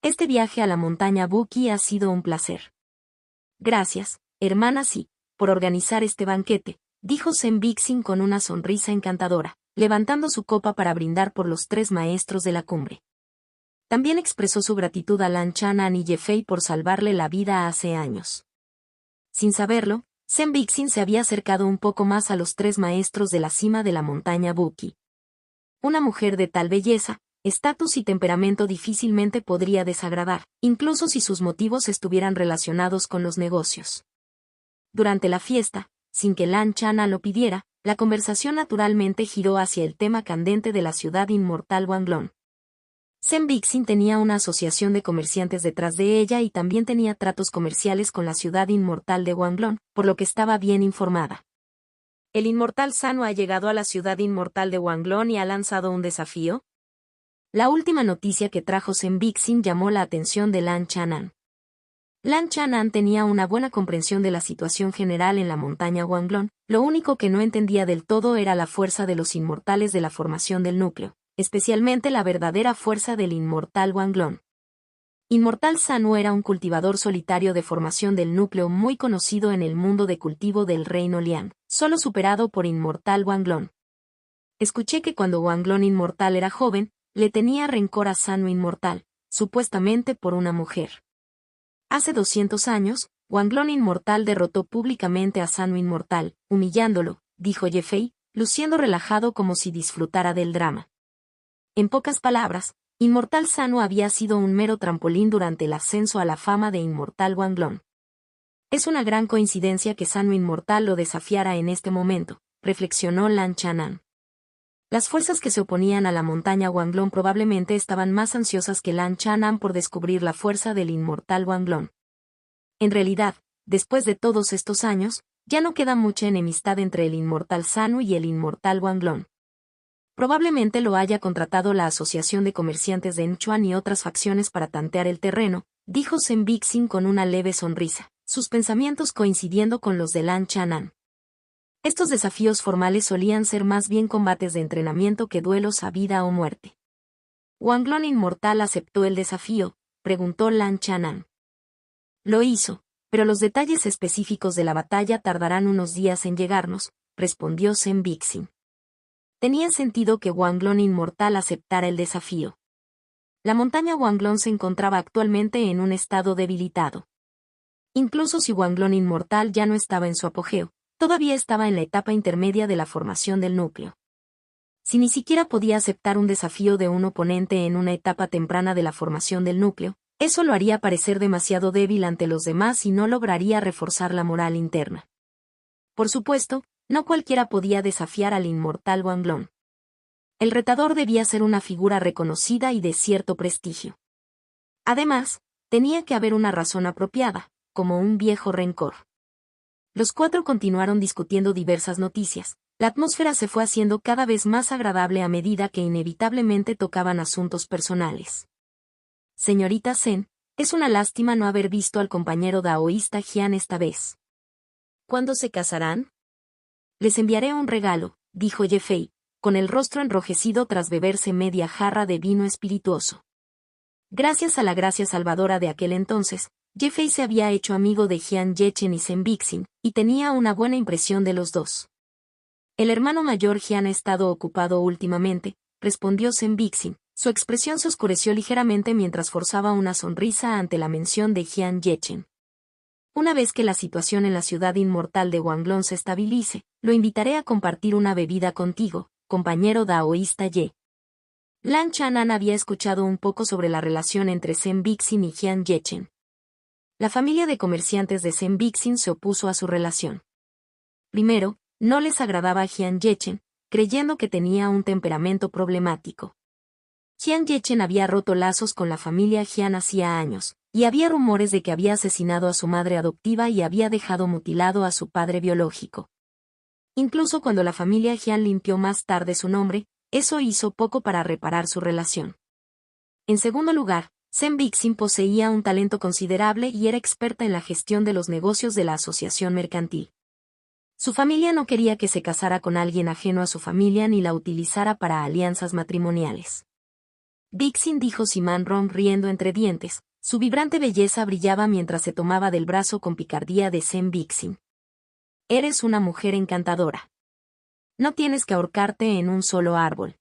Este viaje a la montaña Buki ha sido un placer. Gracias, hermana Sí, por organizar este banquete, dijo Sam Bixin con una sonrisa encantadora, levantando su copa para brindar por los 3 maestros de la cumbre. También expresó su gratitud a Lan Chanan y Ye-Fei por salvarle la vida hace años. Sin saberlo, Sam Bixin se había acercado un poco más a los 3 maestros de la cima de la montaña Buki. Una mujer de tal belleza, estatus y temperamento difícilmente podría desagradar, incluso si sus motivos estuvieran relacionados con los negocios. Durante la fiesta, sin que Lan Chanan lo pidiera, la conversación naturalmente giró hacia el tema candente de la ciudad inmortal Wanglong. Sam Bixin tenía una asociación de comerciantes detrás de ella y también tenía tratos comerciales con la ciudad inmortal de Wanglong, por lo que estaba bien informada. ¿El inmortal Sano ha llegado a la ciudad inmortal de Wanglong y ha lanzado un desafío? La última noticia que trajo Sam Bixin llamó la atención de Lan Chanan. Lan Chanan tenía una buena comprensión de la situación general en la montaña Wanglong, lo único que no entendía del todo era la fuerza de los inmortales de la formación del núcleo, especialmente la verdadera fuerza del inmortal Wanglong. Inmortal Sanu era un cultivador solitario de formación del núcleo muy conocido en el mundo de cultivo del reino Liang, solo superado por Inmortal Wanglon. Escuché que cuando Wanglon Inmortal era joven, le tenía rencor a Sanu Inmortal, supuestamente por una mujer. Hace 200 años, Wanglon Inmortal derrotó públicamente a Sanu Inmortal, humillándolo, dijo Ye Fei, luciendo relajado como si disfrutara del drama. En pocas palabras, Inmortal Sanu había sido un mero trampolín durante el ascenso a la fama de Inmortal Wanglon. Es una gran coincidencia que Sanu Inmortal lo desafiara en este momento, reflexionó Lan Chanan. Las fuerzas que se oponían a la montaña Wanglon probablemente estaban más ansiosas que Lan Chanan por descubrir la fuerza del Inmortal Wanglon. En realidad, después de todos estos años, ya no queda mucha enemistad entre el Inmortal Sanu y el Inmortal Wanglon. Probablemente lo haya contratado la Asociación de Comerciantes de Enchuan y otras facciones para tantear el terreno, dijo Shen Bixin con una leve sonrisa, sus pensamientos coincidiendo con los de Lan Chanan. Estos desafíos formales solían ser más bien combates de entrenamiento que duelos a vida o muerte. ¿Wanglon Inmortal aceptó el desafío?, preguntó Lan Chanan. Lo hizo, pero los detalles específicos de la batalla tardarán unos días en llegarnos, respondió Shen Bixin. Tenía sentido que Wanglon Inmortal aceptara el desafío. La montaña Wanglon se encontraba actualmente en un estado debilitado. Incluso si Wanglon Inmortal ya no estaba en su apogeo, todavía estaba en la etapa intermedia de la formación del núcleo. Si ni siquiera podía aceptar un desafío de un oponente en una etapa temprana de la formación del núcleo, eso lo haría parecer demasiado débil ante los demás y no lograría reforzar la moral interna. Por supuesto, no cualquiera podía desafiar al Inmortal Wanglon. El retador debía ser una figura reconocida y de cierto prestigio. Además, tenía que haber una razón apropiada, como un viejo rencor. Los cuatro continuaron discutiendo diversas noticias. La atmósfera se fue haciendo cada vez más agradable a medida que inevitablemente tocaban asuntos personales. Señorita Zen, es una lástima no haber visto al compañero daoísta Jian esta vez. ¿Cuándo se casarán? Les enviaré un regalo, dijo Ye Fei, con el rostro enrojecido tras beberse media jarra de vino espirituoso. Gracias a la gracia salvadora de aquel entonces, Ye Fei se había hecho amigo de Jian Yechen y Shen Bixin, y tenía una buena impresión de los dos. El hermano mayor Jian ha estado ocupado últimamente, respondió Shen Bixin. Su expresión se oscureció ligeramente mientras forzaba una sonrisa ante la mención de Jian Yechen. Una vez que la situación en la ciudad inmortal de Wanglon se estabilice, lo invitaré a compartir una bebida contigo, compañero daoísta Ye. Lan Chanan había escuchado un poco sobre la relación entre Shen Bixin y Jian Yechen. La familia de comerciantes de Shen Bixin se opuso a su relación. Primero, no les agradaba a Jian Yechen, creyendo que tenía un temperamento problemático. Jian Yechen había roto lazos con la familia Jian hacía años, y había rumores de que había asesinado a su madre adoptiva y había dejado mutilado a su padre biológico. Incluso cuando la familia Jian limpió más tarde su nombre, eso hizo poco para reparar su relación. En segundo lugar, Shen Bixin poseía un talento considerable y era experta en la gestión de los negocios de la asociación mercantil. Su familia no quería que se casara con alguien ajeno a su familia ni la utilizara para alianzas matrimoniales. Bixin, dijo Simán Ron riendo entre dientes, su vibrante belleza brillaba mientras se tomaba del brazo con picardía de Shen Bixin. Eres una mujer encantadora. No tienes que ahorcarte en un solo árbol.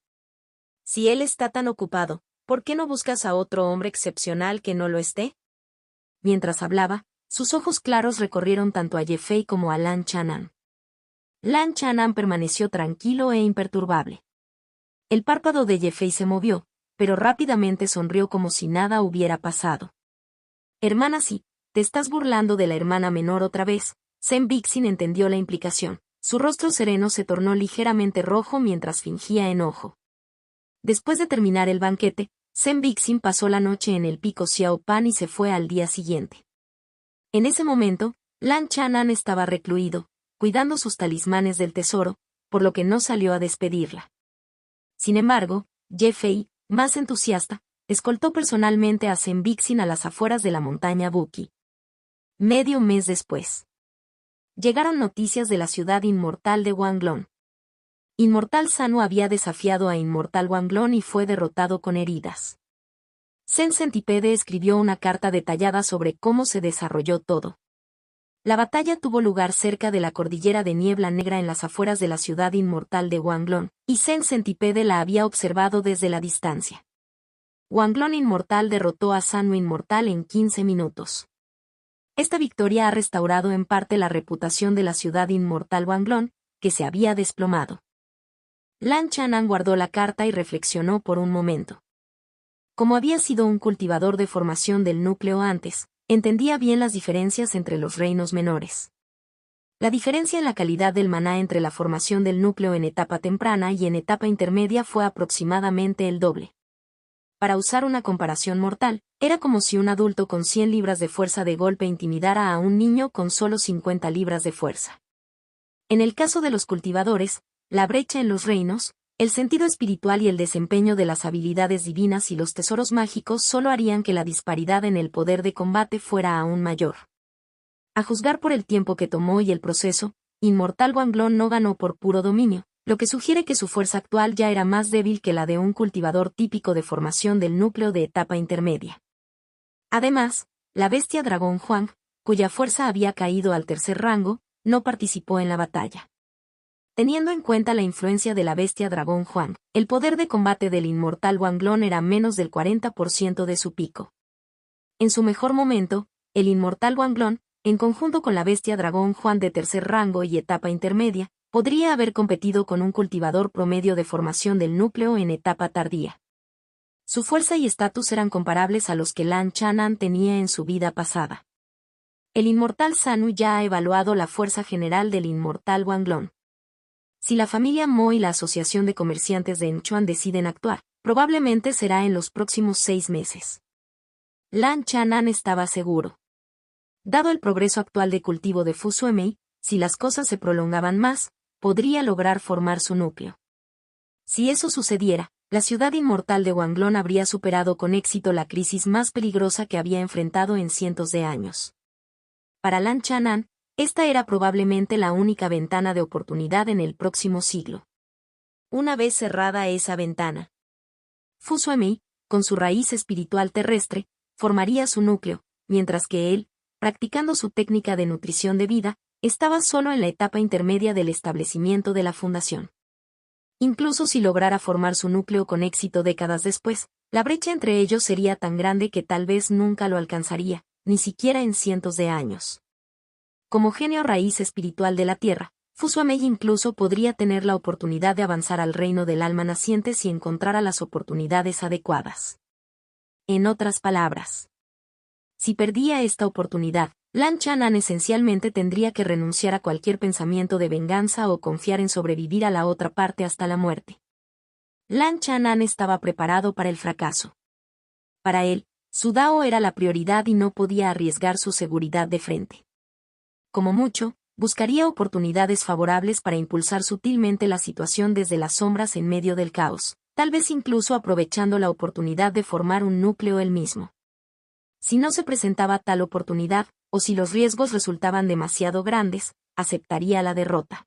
Si él está tan ocupado, ¿por qué no buscas a otro hombre excepcional que no lo esté? Mientras hablaba, sus ojos claros recorrieron tanto a Ye Fei como a Lan Chanan. Lan Chanan permaneció tranquilo e imperturbable. El párpado de Ye Fei se movió, pero rápidamente sonrió como si nada hubiera pasado. Hermana, sí, te estás burlando de la hermana menor otra vez. Shen Bixin entendió la implicación. Su rostro sereno se tornó ligeramente rojo mientras fingía enojo. Después de terminar el banquete, Shen Bixin pasó la noche en el pico Xiao Pan y se fue al día siguiente. En ese momento, Lan Chanan estaba recluido, cuidando sus talismanes del tesoro, por lo que no salió a despedirla. Sin embargo, Ye Fei, más entusiasta, escoltó personalmente a Shen Bixin a las afueras de la montaña Buki. Medio mes después, llegaron noticias de la ciudad inmortal de Wanglon. Inmortal Sanu había desafiado a Inmortal Wanglon y fue derrotado con heridas. Zen Centipede escribió una carta detallada sobre cómo se desarrolló todo. La batalla tuvo lugar cerca de la cordillera de Niebla Negra en las afueras de la ciudad inmortal de Wanglon, y Zen Centipede la había observado desde la distancia. Wanglon Inmortal derrotó a Sanu Inmortal en 15 minutos. Esta victoria ha restaurado en parte la reputación de la ciudad inmortal Wanglon, que se había desplomado. Lan Chanan guardó la carta y reflexionó por un momento. Como había sido un cultivador de formación del núcleo antes, entendía bien las diferencias entre los reinos menores. La diferencia en la calidad del maná entre la formación del núcleo en etapa temprana y en etapa intermedia fue aproximadamente el doble. Para usar una comparación mortal, era como si un adulto con 100 libras de fuerza de golpe intimidara a un niño con solo 50 libras de fuerza. En el caso de los cultivadores, la brecha en los reinos, el sentido espiritual y el desempeño de las habilidades divinas y los tesoros mágicos solo harían que la disparidad en el poder de combate fuera aún mayor. A juzgar por el tiempo que tomó y el proceso, Inmortal Wanglon no ganó por puro dominio, lo que sugiere que su fuerza actual ya era más débil que la de un cultivador típico de formación del núcleo de etapa intermedia. Además, la bestia dragón Huang, cuya fuerza había caído al tercer rango, no participó en la batalla. Teniendo en cuenta la influencia de la bestia dragón Huang, el poder de combate del Inmortal Wanglon era menos del 40% de su pico. En su mejor momento, el Inmortal Wanglon, en conjunto con la bestia dragón Huang de tercer rango y etapa intermedia, podría haber competido con un cultivador promedio de formación del núcleo en etapa tardía. Su fuerza y estatus eran comparables a los que Lan Chanan tenía en su vida pasada. El Inmortal Sanu ya ha evaluado la fuerza general del Inmortal Wanglon. Si la familia Mo y la Asociación de Comerciantes de Enchuan deciden actuar, probablemente será en los próximos 6 meses. Lan Chanan estaba seguro. Dado el progreso actual de cultivo de Fusuemei, si las cosas se prolongaban más, podría lograr formar su núcleo. Si eso sucediera, la ciudad inmortal de Wanglon habría superado con éxito la crisis más peligrosa que había enfrentado en cientos de años. Para Lan Chanan, esta era probablemente la única ventana de oportunidad en el próximo siglo. Una vez cerrada esa ventana, Fusuemei, con su raíz espiritual terrestre, formaría su núcleo, mientras que él, practicando su técnica de nutrición de vida, estaba solo en la etapa intermedia del establecimiento de la fundación. Incluso si lograra formar su núcleo con éxito décadas después, la brecha entre ellos sería tan grande que tal vez nunca lo alcanzaría, ni siquiera en cientos de años. Como genio raíz espiritual de la Tierra, Fusuemei incluso podría tener la oportunidad de avanzar al reino del alma naciente si encontrara las oportunidades adecuadas. En otras palabras, si perdía esta oportunidad, Lan Chanan esencialmente tendría que renunciar a cualquier pensamiento de venganza o confiar en sobrevivir a la otra parte hasta la muerte. Lan Chanan estaba preparado para el fracaso. Para él, su Dao era la prioridad y no podía arriesgar su seguridad de frente. Como mucho, buscaría oportunidades favorables para impulsar sutilmente la situación desde las sombras en medio del caos, tal vez incluso aprovechando la oportunidad de formar un núcleo él mismo. Si no se presentaba tal oportunidad, o si los riesgos resultaban demasiado grandes, aceptaría la derrota.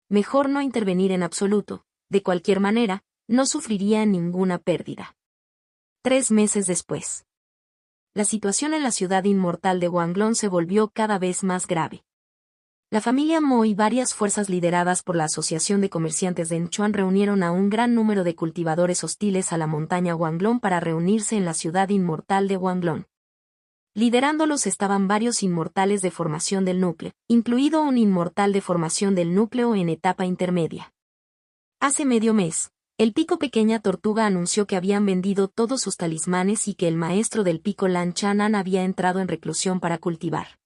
Mejor no intervenir en absoluto, de cualquier manera, no sufriría ninguna pérdida. 3 meses después. La situación en la ciudad inmortal de Wanglon se volvió cada vez más grave. La familia Mo y varias fuerzas lideradas por la Asociación de Comerciantes de Enchuan reunieron a un gran número de cultivadores hostiles a la montaña Wanglon para reunirse en la ciudad inmortal de Wanglon. Liderándolos estaban varios inmortales de formación del núcleo, incluido un inmortal de formación del núcleo en etapa intermedia. Hace medio mes, el Pico Pequeña Tortuga anunció que habían vendido todos sus talismanes y que el maestro del Pico Lan Chanan había entrado en reclusión para cultivar.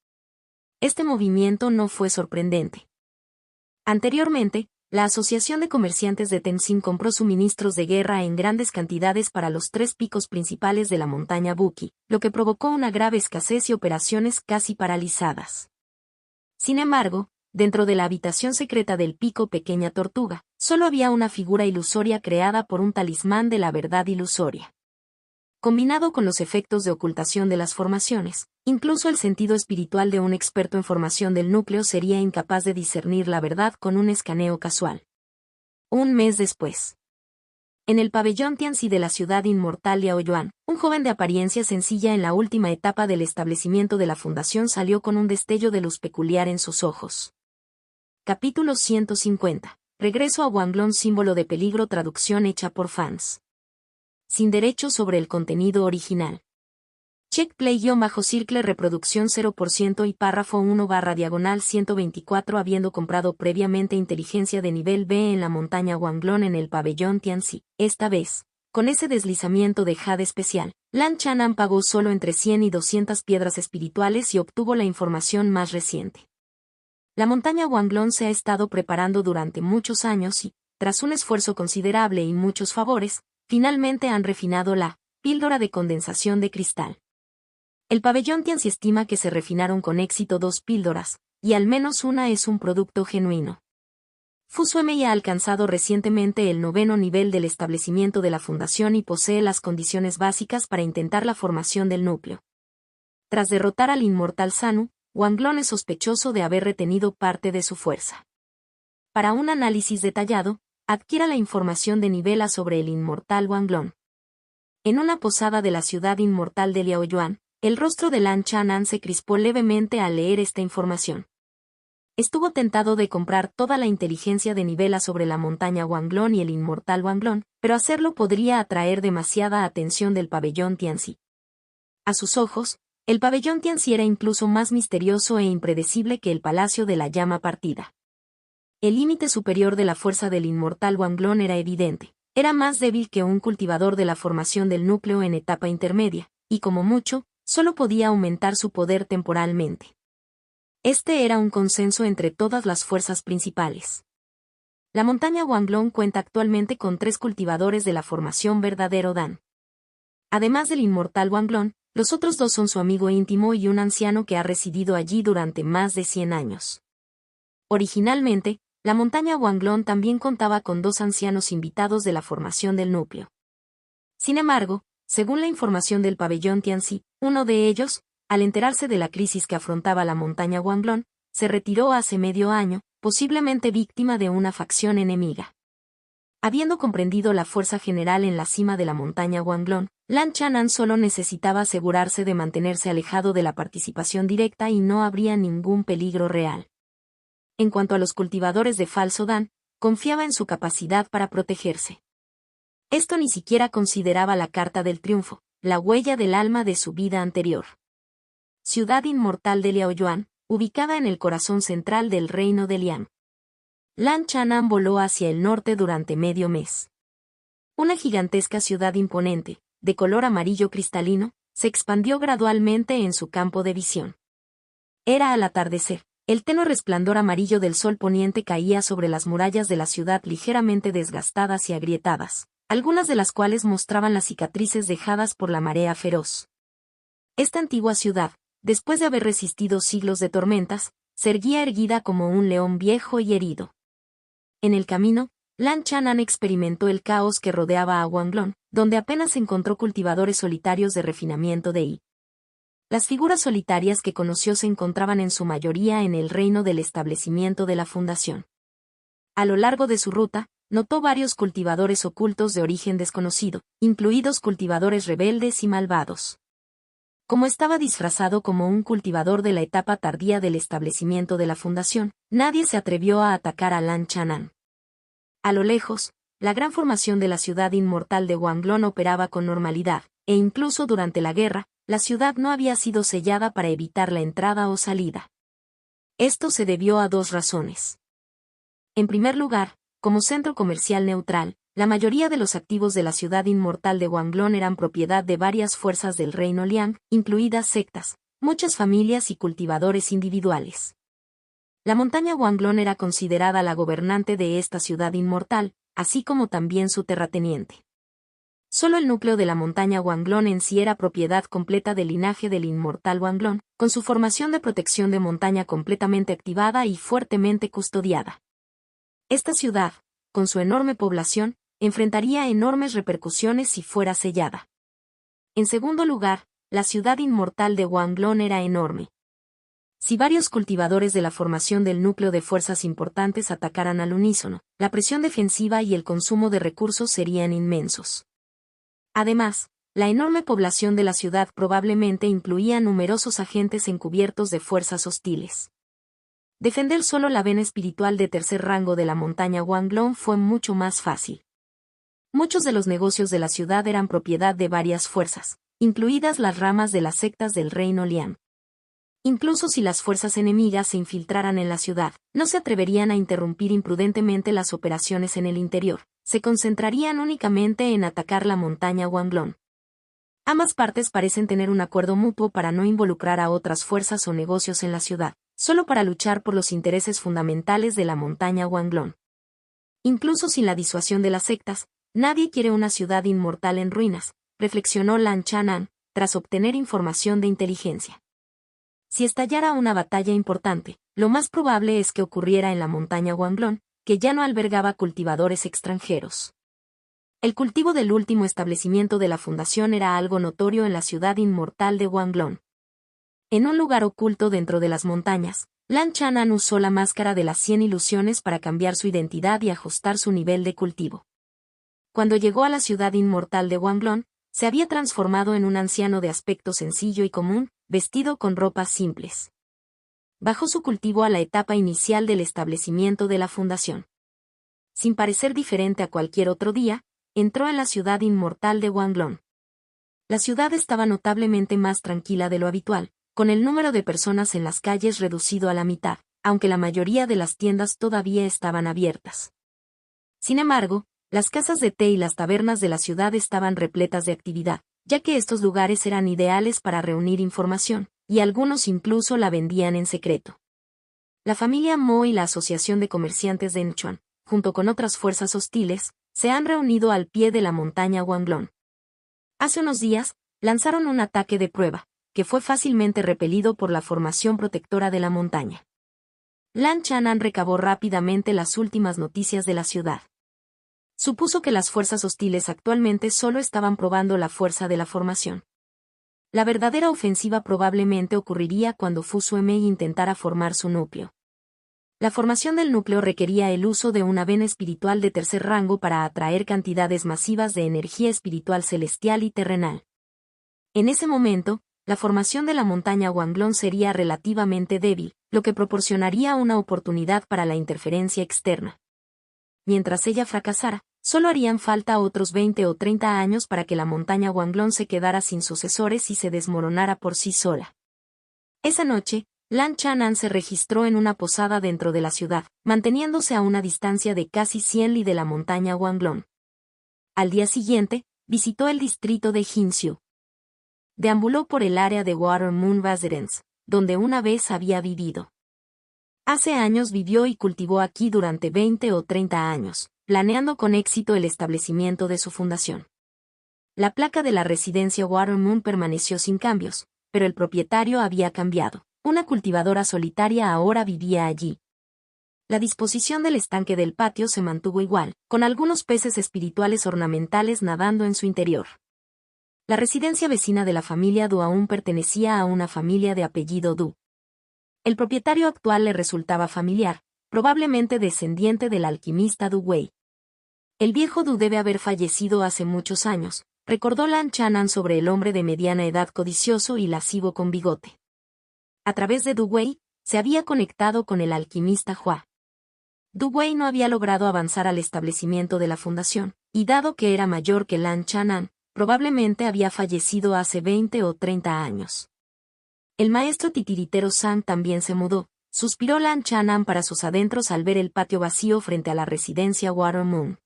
Este movimiento no fue sorprendente. Anteriormente, la Asociación de Comerciantes de Tenzin compró suministros de guerra en grandes cantidades para los 3 picos principales de la montaña Buki, lo que provocó una grave escasez y operaciones casi paralizadas. Sin embargo, dentro de la habitación secreta del Pico Pequeña Tortuga, solo había una figura ilusoria creada por un talismán de la verdad ilusoria. Combinado con los efectos de ocultación de las formaciones, incluso el sentido espiritual de un experto en formación del núcleo sería incapaz de discernir la verdad con un escaneo casual. Un mes después. En el pabellón Tianzi de la ciudad inmortal Liaoyuan, un joven de apariencia sencilla en la última etapa del establecimiento de la fundación salió con un destello de luz peculiar en sus ojos. Capítulo 150. Regreso a Wanglong, símbolo de peligro, traducción hecha por fans. Sin derechos sobre el contenido original. Check play-circle reproducción 0% y párrafo 1/124 habiendo comprado previamente inteligencia de nivel B en la montaña Wanglong en el pabellón Tianzi. Esta vez, con ese deslizamiento de jade especial, Lan Chanan pagó solo entre 100 y 200 piedras espirituales y obtuvo la información más reciente. La montaña Wanglong se ha estado preparando durante muchos años y, tras un esfuerzo considerable y muchos favores, finalmente han refinado la píldora de condensación de cristal. El pabellón Tianzi estima que se refinaron con éxito 2 píldoras, y al menos una es un producto genuino. Fusuemei ha alcanzado recientemente el 9º nivel del establecimiento de la fundación y posee las condiciones básicas para intentar la formación del núcleo. Tras derrotar al inmortal Sanu, Wanglong es sospechoso de haber retenido parte de su fuerza. Para un análisis detallado, adquiera la información de nivel A sobre el inmortal Wanglong. En una posada de la ciudad inmortal de Liaoyuan, el rostro de Lan Chanan se crispó levemente al leer esta información. Estuvo tentado de comprar toda la inteligencia de nivel A sobre la montaña Wanglong y el inmortal Wanglong, pero hacerlo podría atraer demasiada atención del pabellón Tianzi. A sus ojos, el pabellón Tianzi era incluso más misterioso e impredecible que el palacio de la llama partida. El límite superior de la fuerza del inmortal Wanglong era evidente. Era más débil que un cultivador de la formación del núcleo en etapa intermedia, y como mucho, solo podía aumentar su poder temporalmente. Este era un consenso entre todas las fuerzas principales. La montaña Wanglong cuenta actualmente con 3 cultivadores de la formación verdadero Dan. Además del inmortal Wanglong, los otros 2 son su amigo íntimo y un anciano que ha residido allí durante más de 100 años. Originalmente, la montaña Wanglong también contaba con 2 ancianos invitados de la formación del núcleo. Sin embargo, según la información del pabellón Tianzi, uno de ellos, al enterarse de la crisis que afrontaba la montaña Wanglong, se retiró hace medio año, posiblemente víctima de una facción enemiga. Habiendo comprendido la fuerza general en la cima de la montaña Wanglong, Lan Chanan solo necesitaba asegurarse de mantenerse alejado de la participación directa y no habría ningún peligro real. En cuanto a los cultivadores de falso Dan, confiaba en su capacidad para protegerse. Esto ni siquiera consideraba la carta del triunfo, la huella del alma de su vida anterior. Ciudad inmortal de Liaoyuan, ubicada en el corazón central del reino de Liang. Lan Chanan voló hacia el norte durante medio mes. Una gigantesca ciudad imponente, de color amarillo cristalino, se expandió gradualmente en su campo de visión. Era al atardecer. El tenue resplandor amarillo del sol poniente caía sobre las murallas de la ciudad ligeramente desgastadas y agrietadas, algunas de las cuales mostraban las cicatrices dejadas por la marea feroz. Esta antigua ciudad, después de haber resistido siglos de tormentas, se erguía erguida como un león viejo y herido. En el camino, Lan Chanan experimentó el caos que rodeaba a Wanglong, donde apenas encontró cultivadores solitarios de refinamiento de I. Las figuras solitarias que conoció se encontraban en su mayoría en el reino del establecimiento de la fundación. A lo largo de su ruta, notó varios cultivadores ocultos de origen desconocido, incluidos cultivadores rebeldes y malvados. Como estaba disfrazado como un cultivador de la etapa tardía del establecimiento de la fundación, nadie se atrevió a atacar a Lan Chanan. A lo lejos, la gran formación de la ciudad inmortal de Wanglong operaba con normalidad, e incluso durante la guerra, la ciudad no había sido sellada para evitar la entrada o salida. Esto se debió a 2 razones. En primer lugar, como centro comercial neutral, la mayoría de los activos de la ciudad inmortal de Wanglong eran propiedad de varias fuerzas del reino Liang, incluidas sectas, muchas familias y cultivadores individuales. La montaña Wanglong era considerada la gobernante de esta ciudad inmortal, así como también su terrateniente. Solo el núcleo de la montaña Wanglong en sí era propiedad completa del linaje del inmortal Wanglong, con su formación de protección de montaña completamente activada y fuertemente custodiada. Esta ciudad, con su enorme población, enfrentaría enormes repercusiones si fuera sellada. En segundo lugar, la ciudad inmortal de Wanglong era enorme. Si varios cultivadores de la formación del núcleo de fuerzas importantes atacaran al unísono, la presión defensiva y el consumo de recursos serían inmensos. Además, la enorme población de la ciudad probablemente incluía numerosos agentes encubiertos de fuerzas hostiles. Defender solo la vena espiritual de tercer rango de la montaña Wanglong fue mucho más fácil. Muchos de los negocios de la ciudad eran propiedad de varias fuerzas, incluidas las ramas de las sectas del reino Liang. Incluso si las fuerzas enemigas se infiltraran en la ciudad, no se atreverían a interrumpir imprudentemente las operaciones en el interior, se concentrarían únicamente en atacar la montaña Wanglong. Ambas partes parecen tener un acuerdo mutuo para no involucrar a otras fuerzas o negocios en la ciudad, solo para luchar por los intereses fundamentales de la montaña Wanglong. Incluso sin la disuasión de las sectas, nadie quiere una ciudad inmortal en ruinas, reflexionó Lan Chanan, tras obtener información de inteligencia. Si estallara una batalla importante, lo más probable es que ocurriera en la montaña Wanglong, que ya no albergaba cultivadores extranjeros. El cultivo del último establecimiento de la fundación era algo notorio en la ciudad inmortal de Wanglong. En un lugar oculto dentro de las montañas, Lan Chanan usó la máscara de las 100 ilusiones para cambiar su identidad y ajustar su nivel de cultivo. Cuando llegó a la ciudad inmortal de Wanglong, se había transformado en un anciano de aspecto sencillo y común, vestido con ropas simples. Bajó su cultivo a la etapa inicial del establecimiento de la fundación. Sin parecer diferente a cualquier otro día, entró en la ciudad inmortal de Wanglong. La ciudad estaba notablemente más tranquila de lo habitual, con el número de personas en las calles reducido a la mitad, aunque la mayoría de las tiendas todavía estaban abiertas. Sin embargo, las casas de té y las tabernas de la ciudad estaban repletas de actividad, ya que estos lugares eran ideales para reunir información, y algunos incluso la vendían en secreto. La familia Mo y la Asociación de Comerciantes de Enchuan, junto con otras fuerzas hostiles, se han reunido al pie de la montaña Wanglong. Hace unos días, lanzaron un ataque de prueba, que fue fácilmente repelido por la formación protectora de la montaña. Lan Chanan recabó rápidamente las últimas noticias de la ciudad. Supuso que las fuerzas hostiles actualmente solo estaban probando la fuerza de la formación. La verdadera ofensiva probablemente ocurriría cuando Fu Suemei intentara formar su núcleo. La formación del núcleo requería el uso de una vena espiritual de tercer rango para atraer cantidades masivas de energía espiritual celestial y terrenal. En ese momento, la formación de la montaña Wanglong sería relativamente débil, lo que proporcionaría una oportunidad para la interferencia externa. Mientras ella fracasara, solo harían falta otros 20 o 30 años para que la montaña Wanglong se quedara sin sucesores y se desmoronara por sí sola. Esa noche, Lan Chanan se registró en una posada dentro de la ciudad, manteniéndose a una distancia de casi 100 li de la montaña Wanglong. Al día siguiente, visitó el distrito de Jinxiu. Deambuló por el área de Watermoon Residence, donde una vez había vivido. Hace años vivió y cultivó aquí durante 20 o 30 años, planeando con éxito el establecimiento de su fundación. La placa de la residencia Watermoon permaneció sin cambios, pero el propietario había cambiado. Una cultivadora solitaria ahora vivía allí. La disposición del estanque del patio se mantuvo igual, con algunos peces espirituales ornamentales nadando en su interior. La residencia vecina de la familia Du aún pertenecía a una familia de apellido Du. El propietario actual le resultaba familiar, probablemente descendiente del alquimista Du Wei. El viejo Du debe haber fallecido hace muchos años, recordó Lan Chanan sobre el hombre de mediana edad codicioso y lascivo con bigote. A través de Du Wei, se había conectado con el alquimista Hua. Du Wei no había logrado avanzar al establecimiento de la fundación, y dado que era mayor que Lan Chanan, probablemente había fallecido hace 20 o 30 años. El maestro titiritero Sang también se mudó, suspiró Lan Chanan para sus adentros al ver el patio vacío frente a la residencia Watermoon.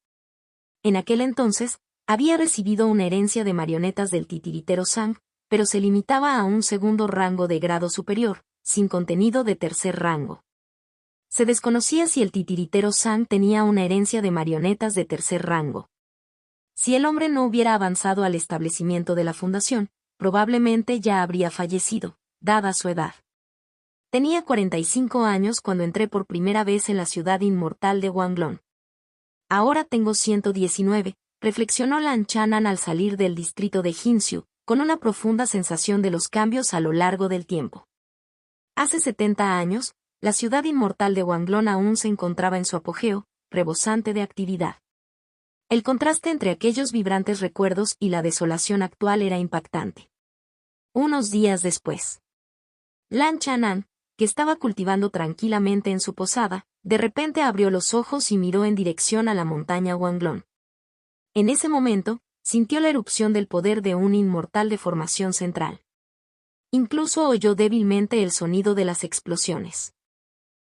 En aquel entonces, había recibido una herencia de marionetas del titiritero Sang, pero se limitaba a un segundo rango de grado superior, sin contenido de tercer rango. Se desconocía si el titiritero Sang tenía una herencia de marionetas de tercer rango. Si el hombre no hubiera avanzado al establecimiento de la fundación, probablemente ya habría fallecido, dada su edad. Tenía 45 años cuando entré por primera vez en la ciudad inmortal de Wanglong. Ahora tengo 119, reflexionó Lan Chanan al salir del distrito de Jinxiu, con una profunda sensación de los cambios a lo largo del tiempo. Hace 70 años, la ciudad inmortal de Wanglon aún se encontraba en su apogeo, rebosante de actividad. El contraste entre aquellos vibrantes recuerdos y la desolación actual era impactante. Unos días después, Lan Chanan, que estaba cultivando tranquilamente en su posada, de repente abrió los ojos y miró en dirección a la montaña Wanglon. En ese momento, sintió la erupción del poder de un inmortal de formación central. Incluso oyó débilmente el sonido de las explosiones.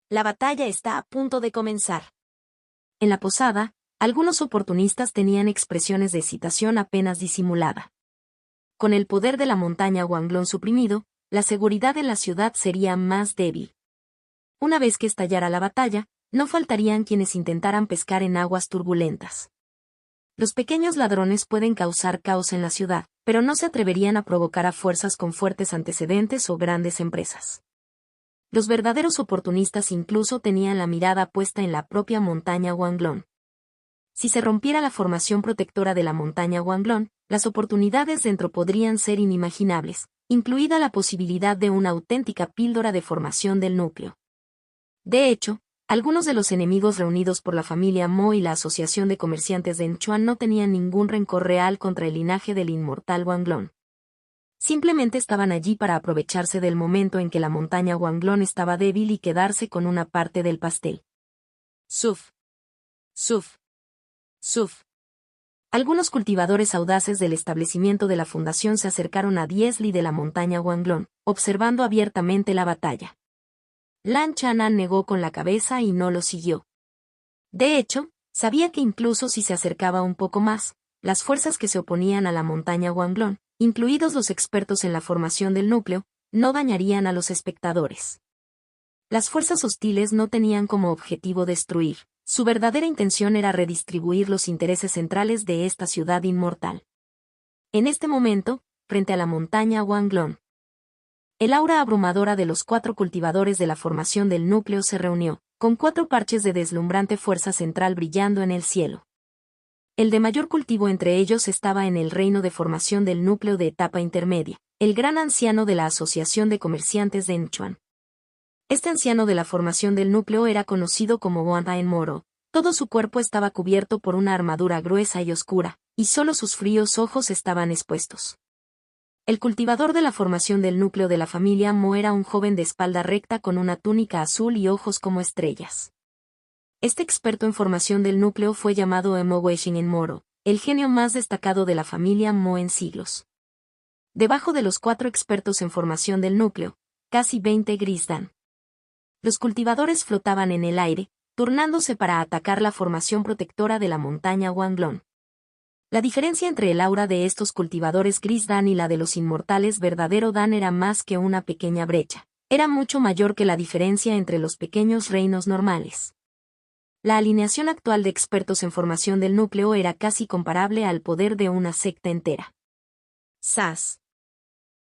La batalla está a punto de comenzar. En la posada, algunos oportunistas tenían expresiones de excitación apenas disimulada. Con el poder de la montaña Wanglon suprimido, la seguridad en la ciudad sería más débil. Una vez que estallara la batalla, no faltarían quienes intentaran pescar en aguas turbulentas. Los pequeños ladrones pueden causar caos en la ciudad, pero no se atreverían a provocar a fuerzas con fuertes antecedentes o grandes empresas. Los verdaderos oportunistas incluso tenían la mirada puesta en la propia montaña Wanglon. Si se rompiera la formación protectora de la montaña Wanglon, las oportunidades dentro podrían ser inimaginables, incluida la posibilidad de una auténtica píldora de formación del núcleo. De hecho, algunos de los enemigos reunidos por la familia Mo y la Asociación de Comerciantes de Enchuan no tenían ningún rencor real contra el linaje del inmortal Wanglon. Simplemente estaban allí para aprovecharse del momento en que la montaña Wanglon estaba débil y quedarse con una parte del pastel. Suf. Suf. Suf. Algunos cultivadores audaces del establecimiento de la fundación se acercaron a 10 li de la montaña Wanglon, observando abiertamente la batalla. Lan Chanan negó con la cabeza y no lo siguió. De hecho, sabía que incluso si se acercaba un poco más, las fuerzas que se oponían a la montaña Wanglon, incluidos los expertos en la formación del núcleo, no dañarían a los espectadores. Las fuerzas hostiles no tenían como objetivo destruir, su verdadera intención era redistribuir los intereses centrales de esta ciudad inmortal. En este momento, frente a la montaña Wanglon, el aura abrumadora de los 4 cultivadores de la formación del núcleo se reunió, con 4 parches de deslumbrante fuerza central brillando en el cielo. El de mayor cultivo entre ellos estaba en el reino de formación del núcleo de etapa intermedia, el gran anciano de la Asociación de Comerciantes de Enchuan. Este anciano de la formación del núcleo era conocido como Wanda en Moro. Todo su cuerpo estaba cubierto por una armadura gruesa y oscura, y solo sus fríos ojos estaban expuestos. El cultivador de la formación del núcleo de la familia Mo era un joven de espalda recta con una túnica azul y ojos como estrellas. Este experto en formación del núcleo fue llamado Emo Weishin en Moro, el genio más destacado de la familia Mo en siglos. Debajo de los 4 expertos en formación del núcleo, casi 20 Grisdan. Los cultivadores flotaban en el aire, turnándose para atacar la formación protectora de la montaña Wanglon. La diferencia entre el aura de estos cultivadores gris Dan y la de los inmortales verdadero Dan era más que una pequeña brecha. Era mucho mayor que la diferencia entre los pequeños reinos normales. La alineación actual de expertos en formación del núcleo era casi comparable al poder de una secta entera. ¡Sas!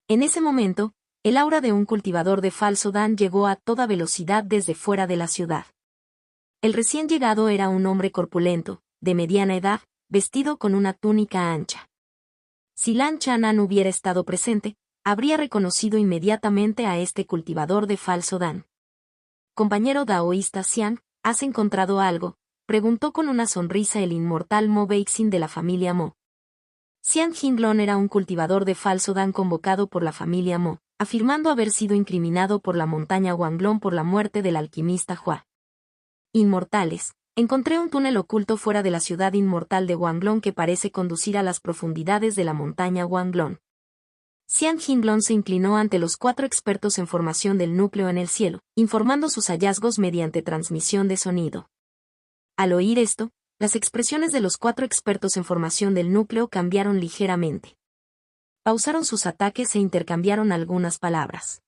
En ese momento, el aura de un cultivador de falso Dan llegó a toda velocidad desde fuera de la ciudad. El recién llegado era un hombre corpulento, de mediana edad, vestido con una túnica ancha. Si Lan Chanan hubiera estado presente, habría reconocido inmediatamente a este cultivador de falso Dan. Compañero daoísta Xiang, ¿has encontrado algo?, preguntó con una sonrisa el inmortal Mo Beixin de la familia Mo. Xiang Jinglong era un cultivador de falso Dan convocado por la familia Mo, afirmando haber sido incriminado por la montaña Wanglon por la muerte del alquimista Hua. Inmortales, encontré un túnel oculto fuera de la ciudad inmortal de Wanglon que parece conducir a las profundidades de la montaña Wanglon. Xiang Jinglong se inclinó ante los 4 expertos en formación del núcleo en el cielo, informando sus hallazgos mediante transmisión de sonido. Al oír esto, las expresiones de los 4 expertos en formación del núcleo cambiaron ligeramente. Pausaron sus ataques e intercambiaron algunas palabras.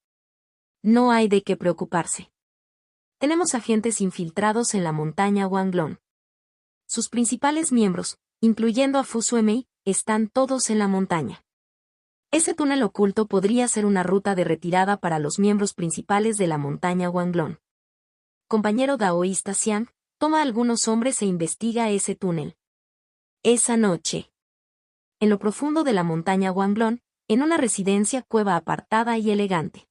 No hay de qué preocuparse. Tenemos agentes infiltrados en la montaña Wanglon. Sus principales miembros, incluyendo a Fu Suemei, están todos en la montaña. Ese túnel oculto podría ser una ruta de retirada para los miembros principales de la montaña Wanglon. Compañero daoísta Xiang, toma a algunos hombres e investiga ese túnel. Esa noche, en lo profundo de la montaña Wanglon, en una residencia cueva apartada y elegante,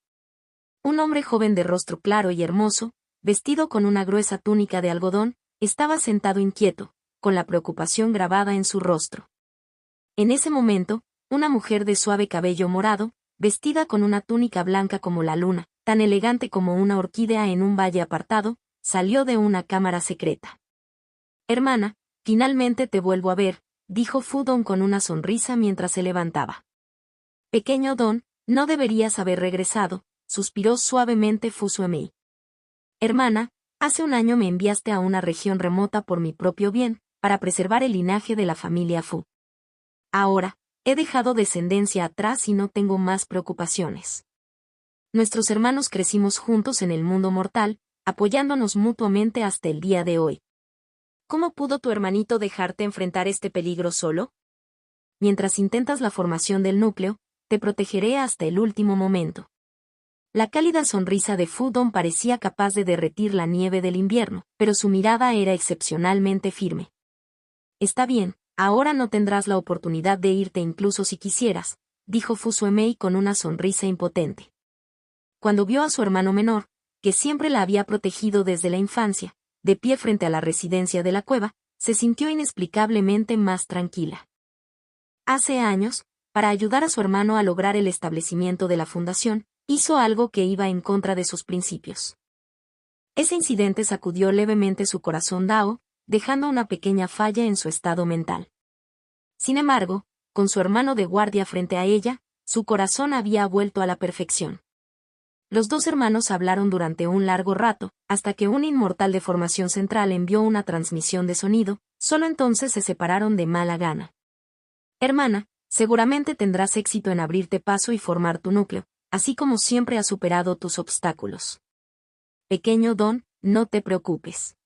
Un hombre joven de rostro claro y hermoso, vestido con una gruesa túnica de algodón, estaba sentado inquieto, con la preocupación grabada en su rostro. En ese momento, una mujer de suave cabello morado, vestida con una túnica blanca como la luna, tan elegante como una orquídea en un valle apartado, salió de una cámara secreta. «Hermana, finalmente te vuelvo a ver», dijo Fu Dong con una sonrisa mientras se levantaba. «Pequeño Don, no deberías haber regresado», suspiró suavemente Fu Suemei. «Hermana, hace un año me enviaste a una región remota por mi propio bien, para preservar el linaje de la familia Fu. Ahora, he dejado descendencia atrás y no tengo más preocupaciones. Nuestros hermanos crecimos juntos en el mundo mortal, apoyándonos mutuamente hasta el día de hoy. ¿Cómo pudo tu hermanito dejarte enfrentar este peligro solo? Mientras intentas la formación del núcleo, te protegeré hasta el último momento». La cálida sonrisa de Fu Dong parecía capaz de derretir la nieve del invierno, pero su mirada era excepcionalmente firme. «Está bien, ahora no tendrás la oportunidad de irte incluso si quisieras», dijo Fu Suemei con una sonrisa impotente. Cuando vio a su hermano menor, que siempre la había protegido desde la infancia, de pie frente a la residencia de la cueva, se sintió inexplicablemente más tranquila. Hace años, para ayudar a su hermano a lograr el establecimiento de la fundación, hizo algo que iba en contra de sus principios. Ese incidente sacudió levemente su corazón Dao, dejando una pequeña falla en su estado mental. Sin embargo, con su hermano de guardia frente a ella, su corazón había vuelto a la perfección. Los dos hermanos hablaron durante un largo rato, hasta que un inmortal de formación central envió una transmisión de sonido, solo entonces se separaron de mala gana. «Hermana, seguramente tendrás éxito en abrirte paso y formar tu núcleo, así como siempre has superado tus obstáculos. Pequeño Don, no te preocupes.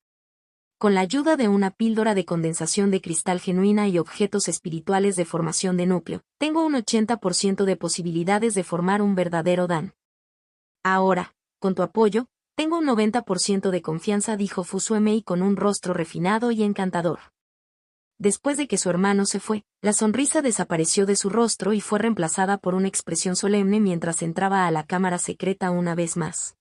Con la ayuda de una píldora de condensación de cristal genuina y objetos espirituales de formación de núcleo, tengo un 80% de posibilidades de formar un verdadero Dan. Ahora, con tu apoyo, tengo un 90% de confianza», dijo Fu Suemei con un rostro refinado y encantador. Después de que su hermano se fue, la sonrisa desapareció de su rostro y fue reemplazada por una expresión solemne mientras entraba a la cámara secreta una vez más.